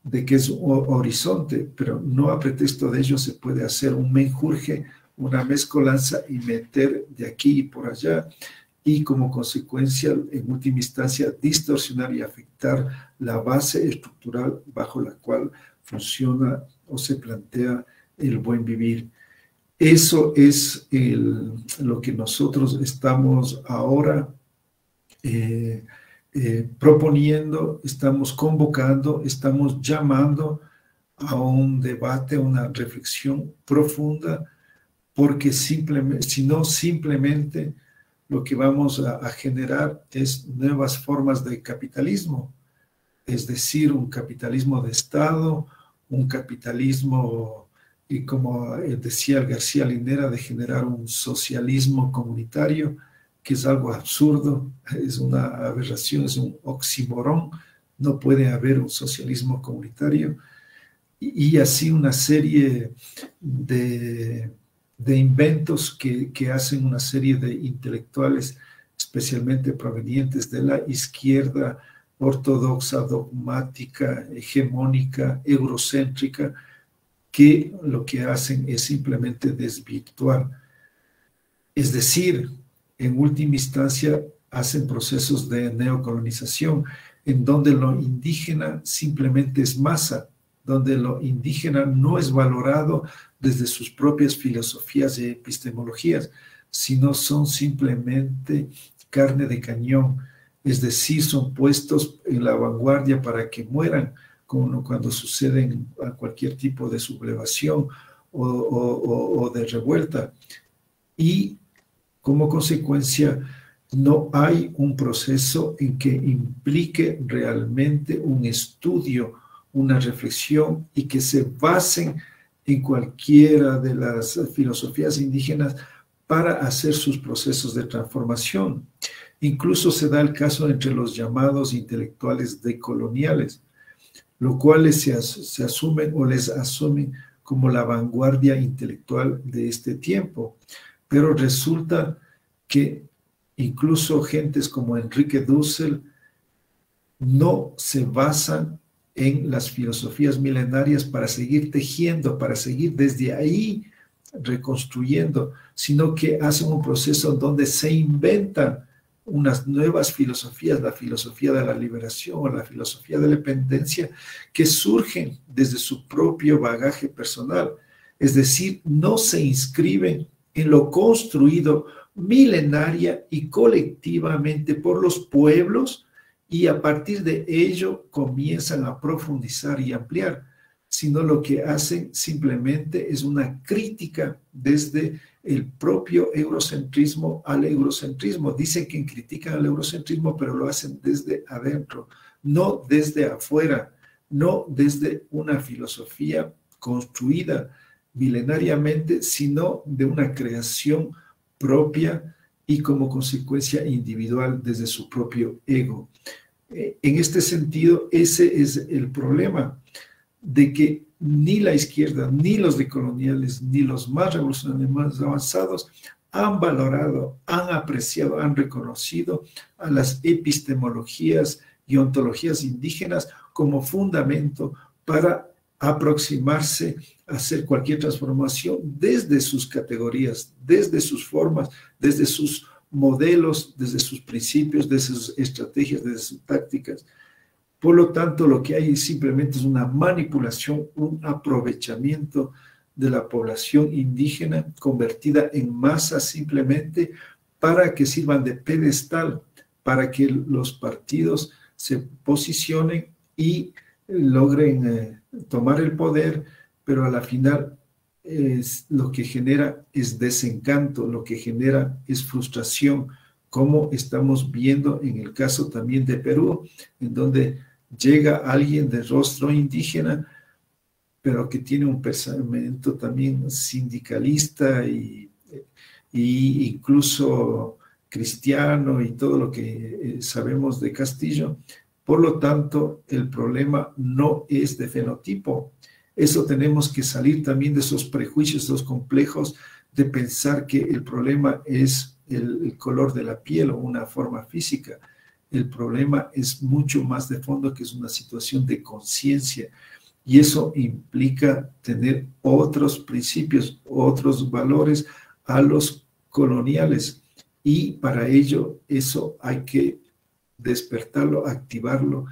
de que es un horizonte, pero no a pretexto de ello se puede hacer un menjurje, una mezcolanza y meter de aquí y por allá. y como consecuencia, en última instancia, distorsionar y afectar la base estructural bajo la cual funciona o se plantea el buen vivir. Eso es lo que nosotros estamos ahora proponiendo, estamos convocando, estamos llamando a un debate, a una reflexión profunda, porque simplemente, si no, simplemente lo que vamos a generar es nuevas formas de capitalismo, es decir, un capitalismo de Estado, un capitalismo, y como decía García Linera, de generar un socialismo comunitario, que es algo absurdo, es una aberración, es un oxímoron, no puede haber un socialismo comunitario, y así una serie de inventos que hacen una serie de intelectuales, especialmente provenientes de la izquierda ortodoxa, dogmática, hegemónica, eurocéntrica, que lo que hacen es simplemente desvirtuar. Es decir, en última instancia, hacen procesos de neocolonización, en donde lo indígena simplemente es masa, donde lo indígena no es valorado desde sus propias filosofías y epistemologías, sino son simplemente carne de cañón, es decir, son puestos en la vanguardia para que mueran cuando suceden a cualquier tipo de sublevación o de revuelta. Y como consecuencia, no hay un proceso en que implique realmente un estudio, una reflexión y que se basen en cualquiera de las filosofías indígenas para hacer sus procesos de transformación. Incluso se da el caso entre los llamados intelectuales decoloniales, lo cual se asumen o les asumen como la vanguardia intelectual de este tiempo. Pero resulta que incluso gentes como Enrique Dussel no se basan en las filosofías milenarias para seguir tejiendo, para seguir desde ahí reconstruyendo, sino que hacen un proceso donde se inventan unas nuevas filosofías, la filosofía de la liberación o la filosofía de la dependencia, que surgen desde su propio bagaje personal. Es decir, no se inscriben en lo construido milenaria y colectivamente por los pueblos, y a partir de ello comienzan a profundizar y ampliar, sino lo que hacen simplemente es una crítica desde el propio eurocentrismo al eurocentrismo. Dicen que critican al eurocentrismo, pero lo hacen desde adentro, no desde afuera, no desde una filosofía construida milenariamente, sino de una creación propia y como consecuencia individual desde su propio ego. En este sentido, ese es el problema, de que ni la izquierda, ni los decoloniales, ni los más revolucionarios, más avanzados han valorado, han apreciado, han reconocido a las epistemologías y ontologías indígenas como fundamento para aproximarse a hacer cualquier transformación desde sus categorías, desde sus formas, desde sus modelos, desde sus principios, desde sus estrategias, desde sus tácticas. Por lo tanto, lo que hay simplemente es una manipulación, un aprovechamiento de la población indígena convertida en masa simplemente para que sirvan de pedestal, para que los partidos se posicionen y logren tomar el poder, pero a la final lo que genera es desencanto, lo que genera es frustración, como estamos viendo en el caso también de Perú, en donde llega alguien de rostro indígena, pero que tiene un pensamiento también sindicalista y incluso cristiano y todo lo que sabemos de Castillo. Por lo tanto, el problema no es de fenotipo. Eso tenemos que salir también de esos prejuicios, esos complejos de pensar que el problema es el color de la piel o una forma física. El problema es mucho más de fondo, que es una situación de conciencia. Y eso implica tener otros principios, otros valores a los coloniales. y para ello eso hay que despertarlo, activarlo,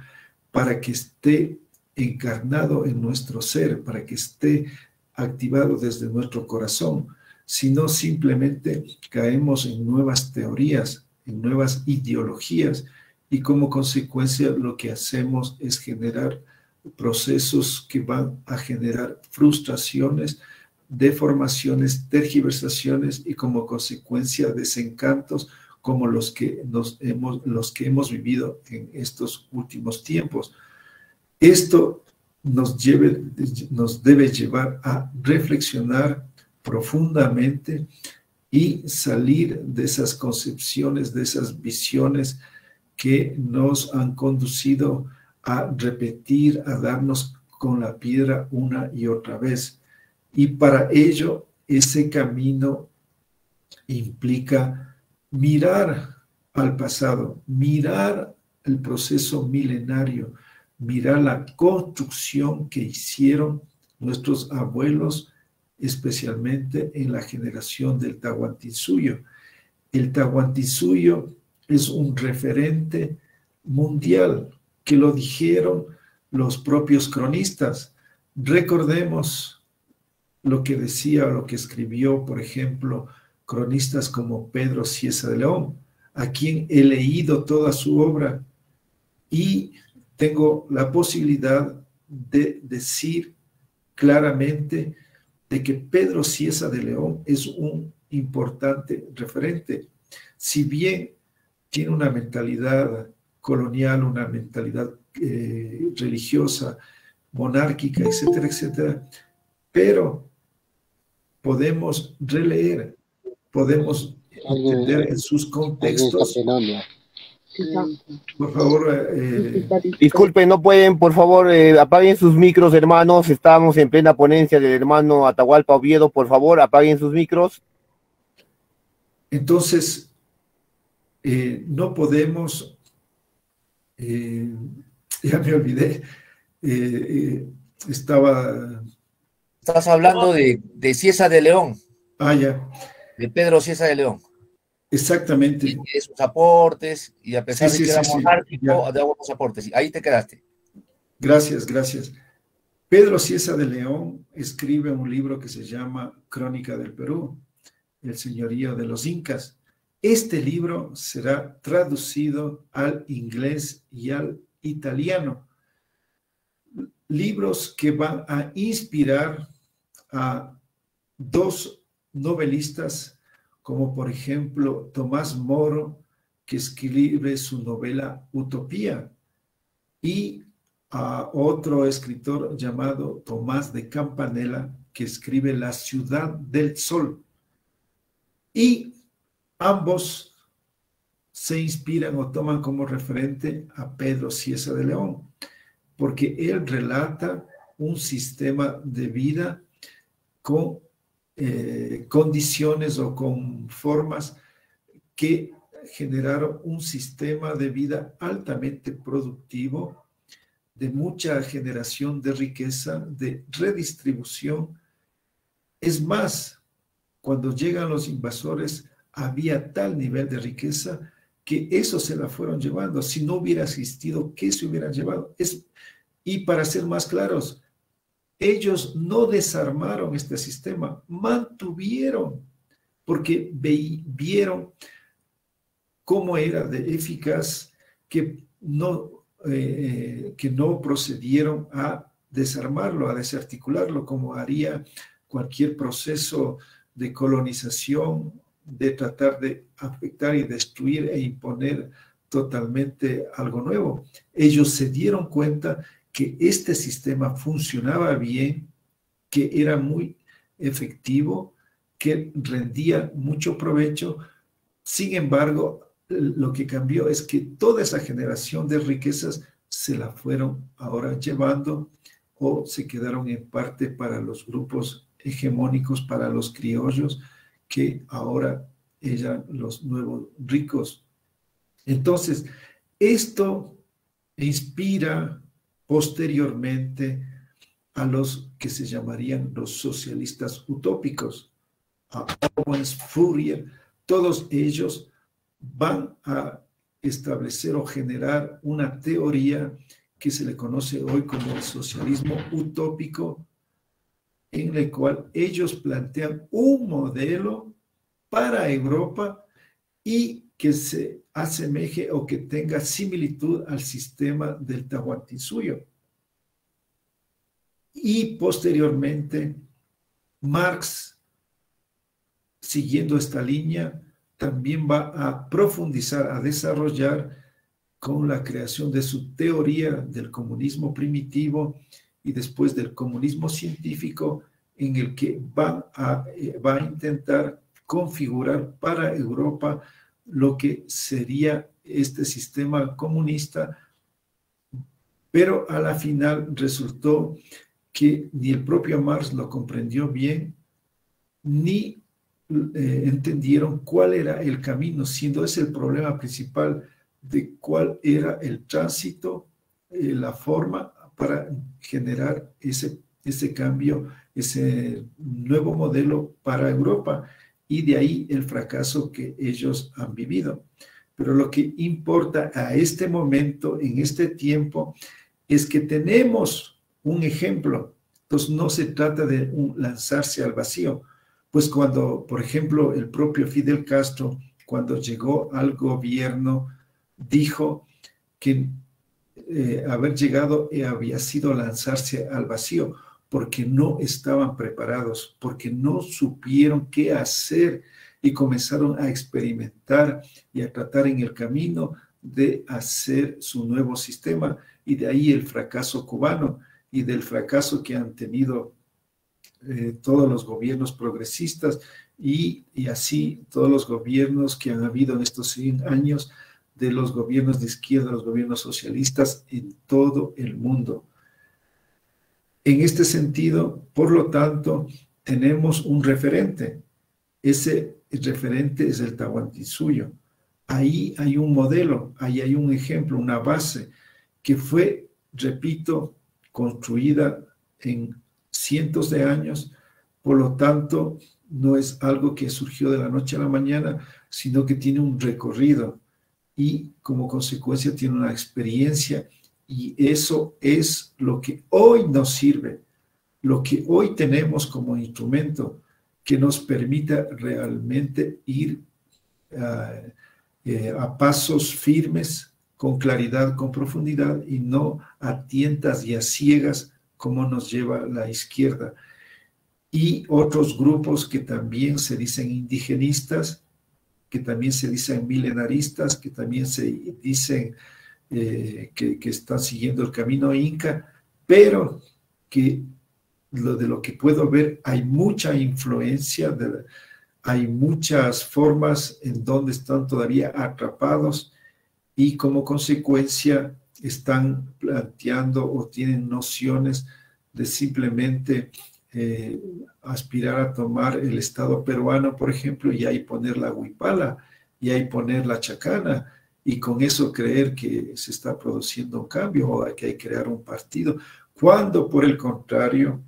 para que esté encarnado en nuestro ser, para que esté activado desde nuestro corazón. Si no, simplemente caemos en nuevas teorías, en nuevas ideologías, y como consecuencia lo que hacemos es generar procesos que van a generar frustraciones, deformaciones, tergiversaciones y como consecuencia desencantos como los que hemos vivido en estos últimos tiempos. Esto nos debe llevar a reflexionar profundamente y salir de esas concepciones, de esas visiones que nos han conducido a repetir, a darnos con la piedra una y otra vez. Y para ello, ese camino implica mirar al pasado, mirar el proceso milenario, mirar la construcción que hicieron nuestros abuelos, especialmente en la generación del Tahuantinsuyo. El Tahuantinsuyo es un referente mundial, que lo dijeron los propios cronistas. Recordemos lo que decía, lo que escribió, por ejemplo, cronistas como Pedro Cieza de León, a quien he leído toda su obra y tengo la posibilidad de decir claramente de que Pedro Cieza de León es un importante referente. Si bien tiene una mentalidad colonial, una mentalidad religiosa, monárquica, etcétera, etcétera, pero podemos releer, podemos entender en sus contextos. Por favor.
Disculpen, no pueden, por favor, apaguen sus micros, hermanos. Estamos en plena ponencia del hermano Atahualpa Oviedo. Por favor, apaguen sus micros.
Entonces, no podemos, ya me olvidé,
Estás hablando de Cieza de León.
Ah, ya.
De Pedro Cieza de León.
Exactamente.
Y de sus aportes, y a pesar de que era monárquico, daba buenos aportes. Ahí te quedaste.
Gracias, gracias. Pedro Cieza de León escribe un libro que se llama Crónica del Perú, el señorío de los incas. Este libro será traducido al inglés y al italiano. Libros que van a inspirar a dos novelistas, como por ejemplo Tomás Moro, que escribe su novela Utopía, y a otro escritor llamado Tomás de Campanella, que escribe La ciudad del sol. Y ambos se inspiran o toman como referente a Pedro Cieza de León, porque él relata un sistema de vida con condiciones o con formas que generaron un sistema de vida altamente productivo, de mucha generación de riqueza, de redistribución. Es más, cuando llegan los invasores, había tal nivel de riqueza que eso se la fueron llevando. Si no hubiera existido, ¿qué se hubieran llevado? Y para ser más claros, ellos no desarmaron este sistema, mantuvieron, porque vieron cómo era de eficaz, que no procedieron a desarmarlo, a desarticularlo, como haría cualquier proceso de colonización, de tratar de afectar y destruir e imponer totalmente algo nuevo. Ellos se dieron cuenta que este sistema funcionaba bien, que era muy efectivo, que rendía mucho provecho. Sin embargo, lo que cambió es que toda esa generación de riquezas se la fueron ahora llevando o se quedaron en parte para los grupos hegemónicos, para los criollos, que ahora eran los nuevos ricos. Entonces, esto inspira posteriormente a los que se llamarían los socialistas utópicos, a Owens, Fourier. Todos ellos van a establecer o generar una teoría que se le conoce hoy como el socialismo utópico, en el cual ellos plantean un modelo para Europa y que se asemeje o que tenga similitud al sistema del Tahuantinsuyo. Y posteriormente, Marx, siguiendo esta línea, también va a profundizar, a desarrollar con la creación de su teoría del comunismo primitivo y después del comunismo científico, en el que va a intentar configurar para Europa lo que sería este sistema comunista, pero a la final resultó que ni el propio Marx lo comprendió bien, ni entendieron cuál era el camino, siendo ese el problema principal de cuál era el tránsito, la forma para generar ese cambio, ese nuevo modelo para Europa, y de ahí el fracaso que ellos han vivido. Pero lo que importa a este momento, en este tiempo, es que tenemos un ejemplo. Entonces no se trata de lanzarse al vacío. Pues cuando, por ejemplo, el propio Fidel Castro, cuando llegó al gobierno, dijo que haber llegado había sido lanzarse al vacío, porque no estaban preparados, porque no supieron qué hacer y comenzaron a experimentar y a tratar en el camino de hacer su nuevo sistema, y de ahí el fracaso cubano y del fracaso que han tenido todos los gobiernos progresistas y así todos los gobiernos que han habido en estos 100 años, de los gobiernos de izquierda, los gobiernos socialistas en todo el mundo. En este sentido, por lo tanto, tenemos un referente. Ese referente es el Tahuantinsuyo. Ahí hay un modelo, ahí hay un ejemplo, una base que fue, repito, construida en cientos de años. Por lo tanto, no es algo que surgió de la noche a la mañana, sino que tiene un recorrido y como consecuencia tiene una experiencia, y eso es lo que hoy nos sirve, lo que hoy tenemos como instrumento que nos permita realmente ir a pasos firmes, con claridad, con profundidad, y no a tientas y a ciegas como nos lleva la izquierda. Y otros grupos que también se dicen indigenistas, que también se dicen milenaristas, que también se dicen que están siguiendo el camino inca, pero que de lo que puedo ver hay mucha influencia, hay muchas formas en donde están todavía atrapados, y como consecuencia están planteando o tienen nociones de simplemente aspirar a tomar el Estado peruano, por ejemplo, y ahí poner la huipala, y ahí poner la chacana, y con eso creer que se está produciendo un cambio o que hay que crear un partido, cuando por el contrario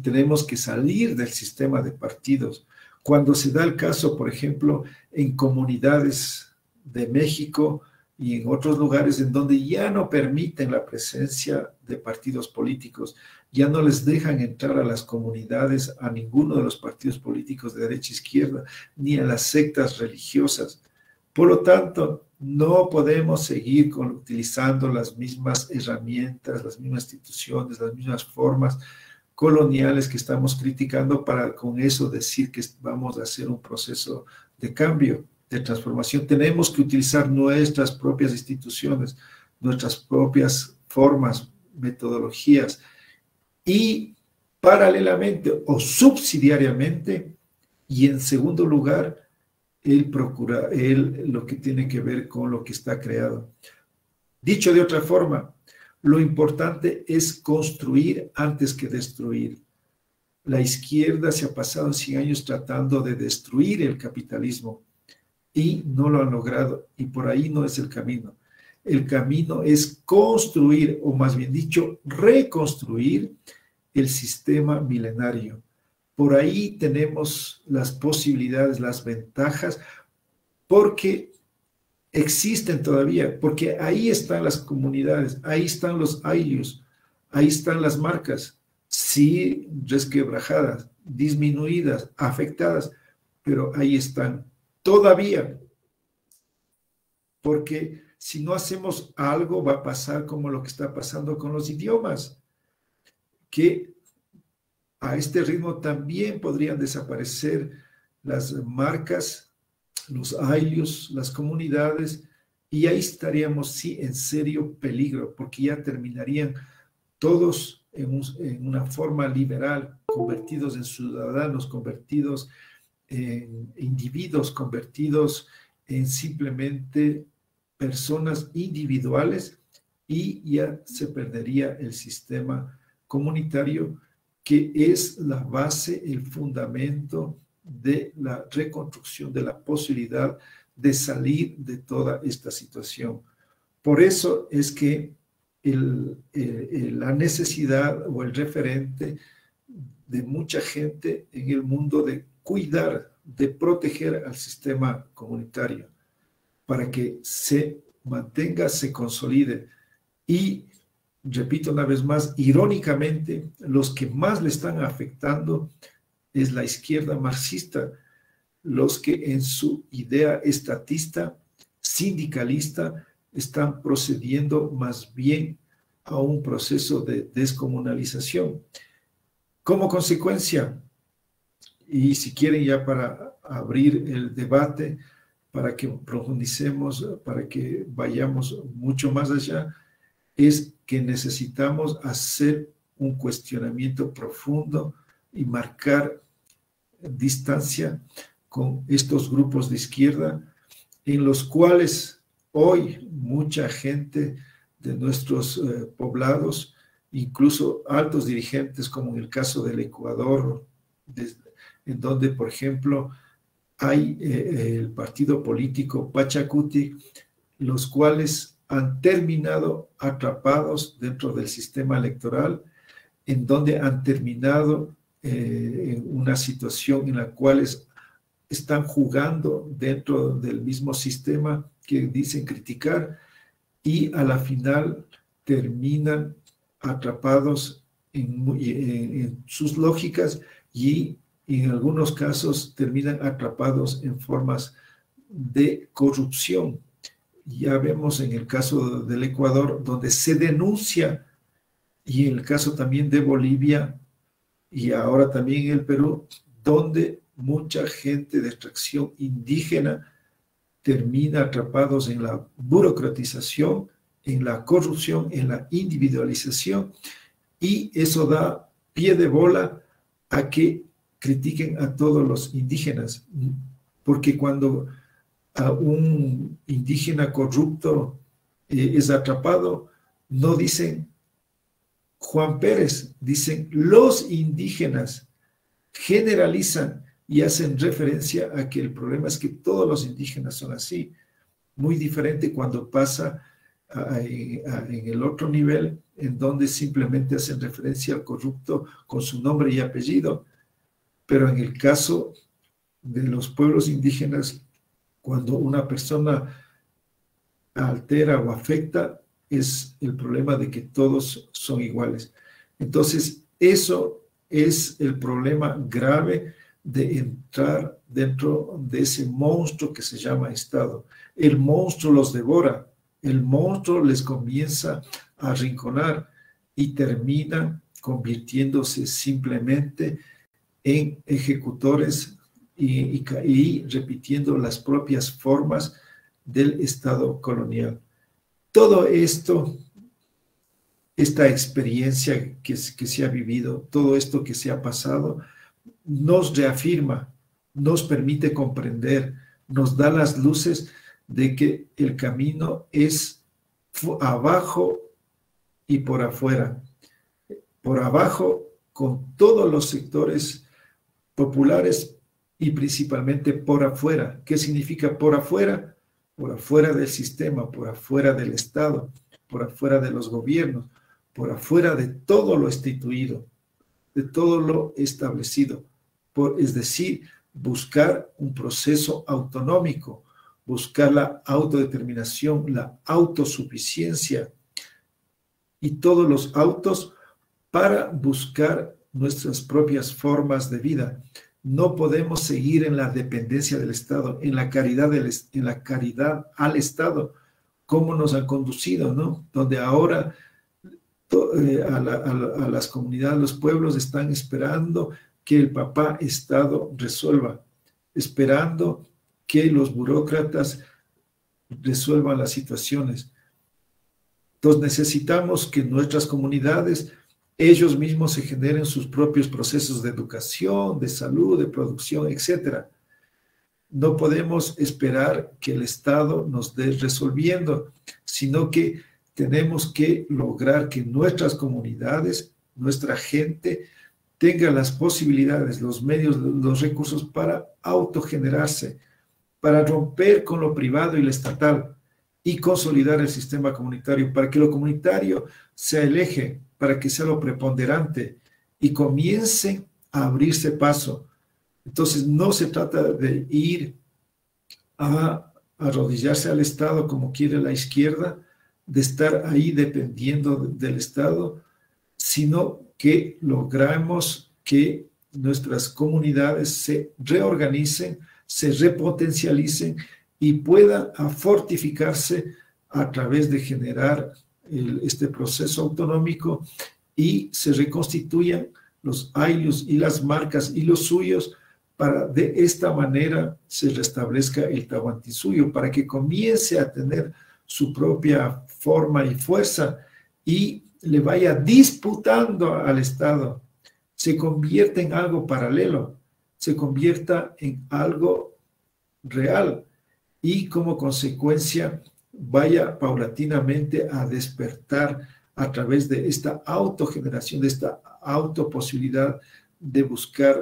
tenemos que salir del sistema de partidos. Cuando se da el caso, por ejemplo, en comunidades de México y en otros lugares en donde ya no permiten la presencia de partidos políticos, ya no les dejan entrar a las comunidades, a ninguno de los partidos políticos de derecha e izquierda, ni a las sectas religiosas. Por lo tanto, no podemos seguir utilizando las mismas herramientas, las mismas instituciones, las mismas formas coloniales que estamos criticando para con eso decir que vamos a hacer un proceso de cambio, de transformación. Tenemos que utilizar nuestras propias instituciones, nuestras propias formas, metodologías, y paralelamente o subsidiariamente, y en segundo lugar, lo que tiene que ver con lo que está creado. Dicho de otra forma, lo importante es construir antes que destruir. La izquierda se ha pasado 100 años tratando de destruir el capitalismo y no lo han logrado, y por ahí no es el camino. El camino es construir, o más bien dicho, reconstruir el sistema milenario. Por ahí tenemos las posibilidades, las ventajas, porque existen todavía, porque ahí están las comunidades, ahí están los ayllus, ahí están las marcas, sí resquebrajadas, disminuidas, afectadas, pero ahí están todavía, porque si no hacemos algo va a pasar como lo que está pasando con los idiomas, que a este ritmo también podrían desaparecer las marcas, los ayllus, las comunidades, y ahí estaríamos, sí, en serio peligro, porque ya terminarían todos en una forma liberal, convertidos en ciudadanos, convertidos en individuos, convertidos en simplemente personas individuales, y ya se perdería el sistema comunitario, que es la base, el fundamento de la reconstrucción, de la posibilidad de salir de toda esta situación. Por eso es que la necesidad o el referente de mucha gente en el mundo de cuidar, de proteger al sistema comunitario para que se mantenga, se consolide. Y repito una vez más, irónicamente, los que más le están afectando es la izquierda marxista, los que en su idea estatista, sindicalista, están procediendo más bien a un proceso de descomunalización. Como consecuencia, y si quieren ya para abrir el debate, para que profundicemos, para que vayamos mucho más allá, es que necesitamos hacer un cuestionamiento profundo y marcar distancia con estos grupos de izquierda, en los cuales hoy mucha gente de nuestros poblados, incluso altos dirigentes, como en el caso del Ecuador, en donde, por ejemplo, hay el partido político Pachacuti, los cuales han terminado atrapados dentro del sistema electoral, en donde han terminado en una situación en la cual están jugando dentro del mismo sistema que dicen criticar, y a la final terminan atrapados en sus lógicas, y en algunos casos terminan atrapados en formas de corrupción. Ya vemos en el caso del Ecuador, donde se denuncia, y en el caso también de Bolivia, y ahora también en el Perú, donde mucha gente de extracción indígena termina atrapados en la burocratización, en la corrupción, en la individualización, y eso da pie de bola a que critiquen a todos los indígenas, porque cuando a un indígena corrupto es atrapado, no dicen Juan Pérez, dicen los indígenas, generalizan y hacen referencia a que el problema es que todos los indígenas son así. Muy diferente cuando pasa en el otro nivel, en donde simplemente hacen referencia al corrupto con su nombre y apellido. Pero en el caso de los pueblos indígenas, cuando una persona altera o afecta, es el problema de que todos son iguales. Entonces, eso es el problema grave de entrar dentro de ese monstruo que se llama Estado. El monstruo los devora, el monstruo les comienza a arrinconar y terminan convirtiéndose simplemente en ejecutores y repitiendo las propias formas del Estado colonial. Todo esto, esta experiencia que se ha vivido, todo esto que se ha pasado, nos reafirma, nos permite comprender, nos da las luces de que el camino es abajo y por afuera. Por abajo, con todos los sectores populares, y principalmente por afuera. ¿Qué significa por afuera? Por afuera del sistema, por afuera del Estado, por afuera de los gobiernos, por afuera de todo lo instituido, de todo lo establecido. Es decir, buscar un proceso autonómico, buscar la autodeterminación, la autosuficiencia y todos los autos para buscar nuestras propias formas de vida. No podemos seguir en la dependencia del Estado, en la caridad al Estado, como nos han conducido, ¿no? Donde ahora a las comunidades, los pueblos están esperando que el papá Estado resuelva, esperando que los burócratas resuelvan las situaciones. Entonces necesitamos que nuestras comunidades, ellos mismos se generen sus propios procesos de educación, de salud, de producción, etc. No podemos esperar que el Estado nos dé resolviendo, sino que tenemos que lograr que nuestras comunidades, nuestra gente, tenga las posibilidades, los medios, los recursos para autogenerarse, para romper con lo privado y lo estatal y consolidar el sistema comunitario, para que lo comunitario sea el eje, para que sea lo preponderante y comience a abrirse paso. Entonces no se trata de ir a arrodillarse al Estado como quiere la izquierda, de estar ahí dependiendo del Estado, sino que logramos que nuestras comunidades se reorganicen, se repotencialicen y puedan fortificarse a través de generar este proceso autonómico y se reconstituyan los ayllus y las marcas y los suyos para de esta manera se restablezca el Tahuantinsuyo, para que comience a tener su propia forma y fuerza y le vaya disputando al Estado, se convierta en algo paralelo, se convierta en algo real y como consecuencia vaya paulatinamente a despertar a través de esta autogeneración, de esta autoposibilidad de buscar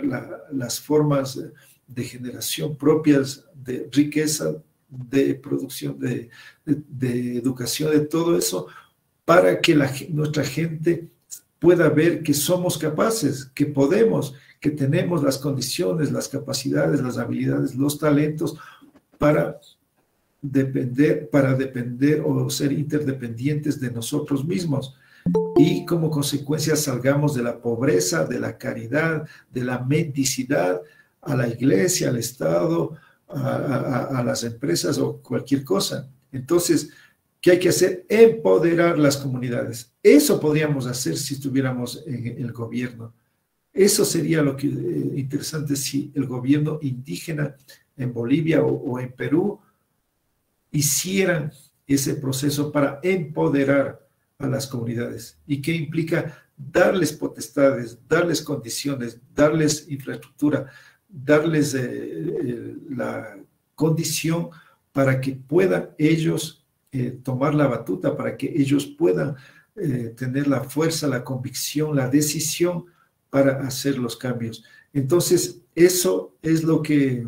las formas de generación propias de riqueza, de producción, de educación, de todo eso, para que nuestra gente pueda ver que somos capaces, que podemos, que tenemos las condiciones, las capacidades, las habilidades, los talentos para depender o ser interdependientes de nosotros mismos. Y como consecuencia salgamos de la pobreza, de la caridad, de la mendicidad a la iglesia, al Estado, a las empresas o cualquier cosa. Entonces, ¿qué hay que hacer? Empoderar las comunidades. Eso podríamos hacer si estuviéramos en el gobierno. Eso sería lo que interesante si el gobierno indígena en Bolivia o en Perú hicieran ese proceso para empoderar a las comunidades. ¿Y qué implica? Darles potestades, darles condiciones, darles infraestructura, darles la condición para que puedan ellos tomar la batuta, para que ellos puedan tener la fuerza, la convicción, la decisión para hacer los cambios. Entonces, eso es lo que,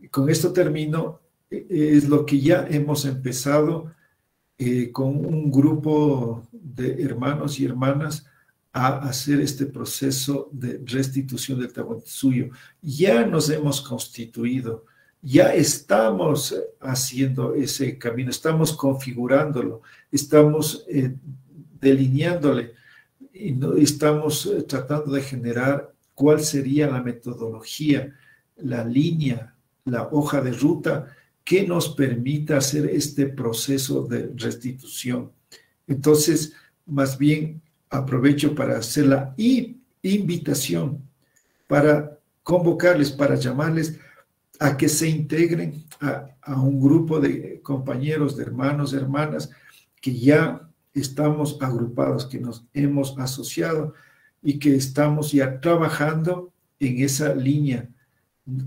con esto termino, es lo que ya hemos empezado con un grupo de hermanos y hermanas a hacer este proceso de restitución del Tahuantinsuyo. Ya nos hemos constituido, ya estamos haciendo ese camino, estamos configurándolo, estamos delineándole y estamos tratando de generar cuál sería la metodología, la línea, la hoja de ruta que nos permita hacer este proceso de restitución. Entonces, más bien aprovecho para hacer la invitación, para convocarles, para llamarles a que se integren a un grupo de compañeros, de hermanos, hermanas, que ya estamos agrupados, que nos hemos asociado y que estamos ya trabajando en esa línea,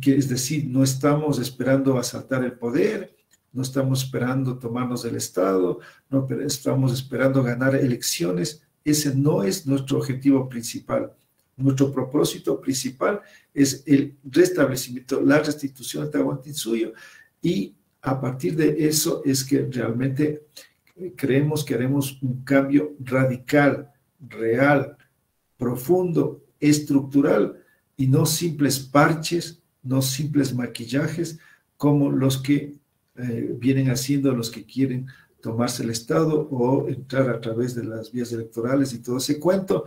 que es decir, no estamos esperando asaltar el poder, no estamos esperando tomarnos el Estado, no estamos esperando ganar elecciones. Ese no es nuestro objetivo principal. Nuestro propósito principal es el restablecimiento, la restitución del Tahuantinsuyo, y a partir de eso es que realmente creemos que haremos un cambio radical, real, profundo, estructural, y no simples parches, no simples maquillajes, como los que vienen haciendo los que quieren tomarse el Estado o entrar a través de las vías electorales y todo ese cuento,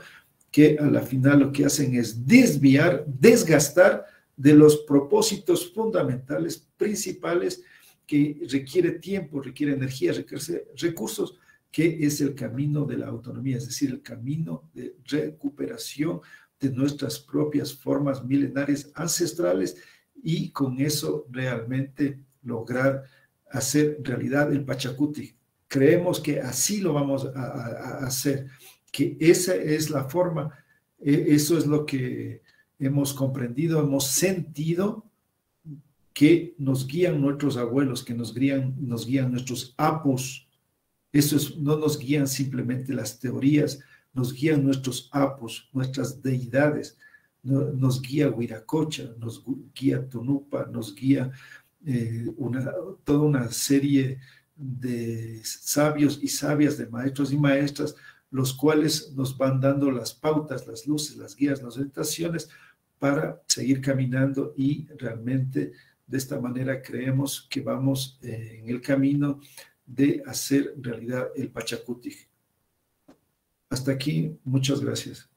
que a la final lo que hacen es desviar, desgastar de los propósitos fundamentales, principales, que requiere tiempo, requiere energía, requiere recursos, que es el camino de la autonomía, es decir, el camino de recuperación de nuestras propias formas milenarias ancestrales y con eso realmente lograr hacer realidad el Pachacuti. Creemos que así lo vamos a hacer, que esa es la forma, eso es lo que hemos comprendido, hemos sentido, que nos guían nuestros abuelos, que nos guían nuestros apus. Eso es, no nos guían simplemente las teorías, nos guían nuestros apus, nuestras deidades, nos guía Huiracocha, nos guía Tunupa, nos guía toda una serie de sabios y sabias, de maestros y maestras, los cuales nos van dando las pautas, las luces, las guías, las orientaciones para seguir caminando, y realmente de esta manera creemos que vamos en el camino de hacer realidad el Pachacuti. Hasta aquí, muchas gracias.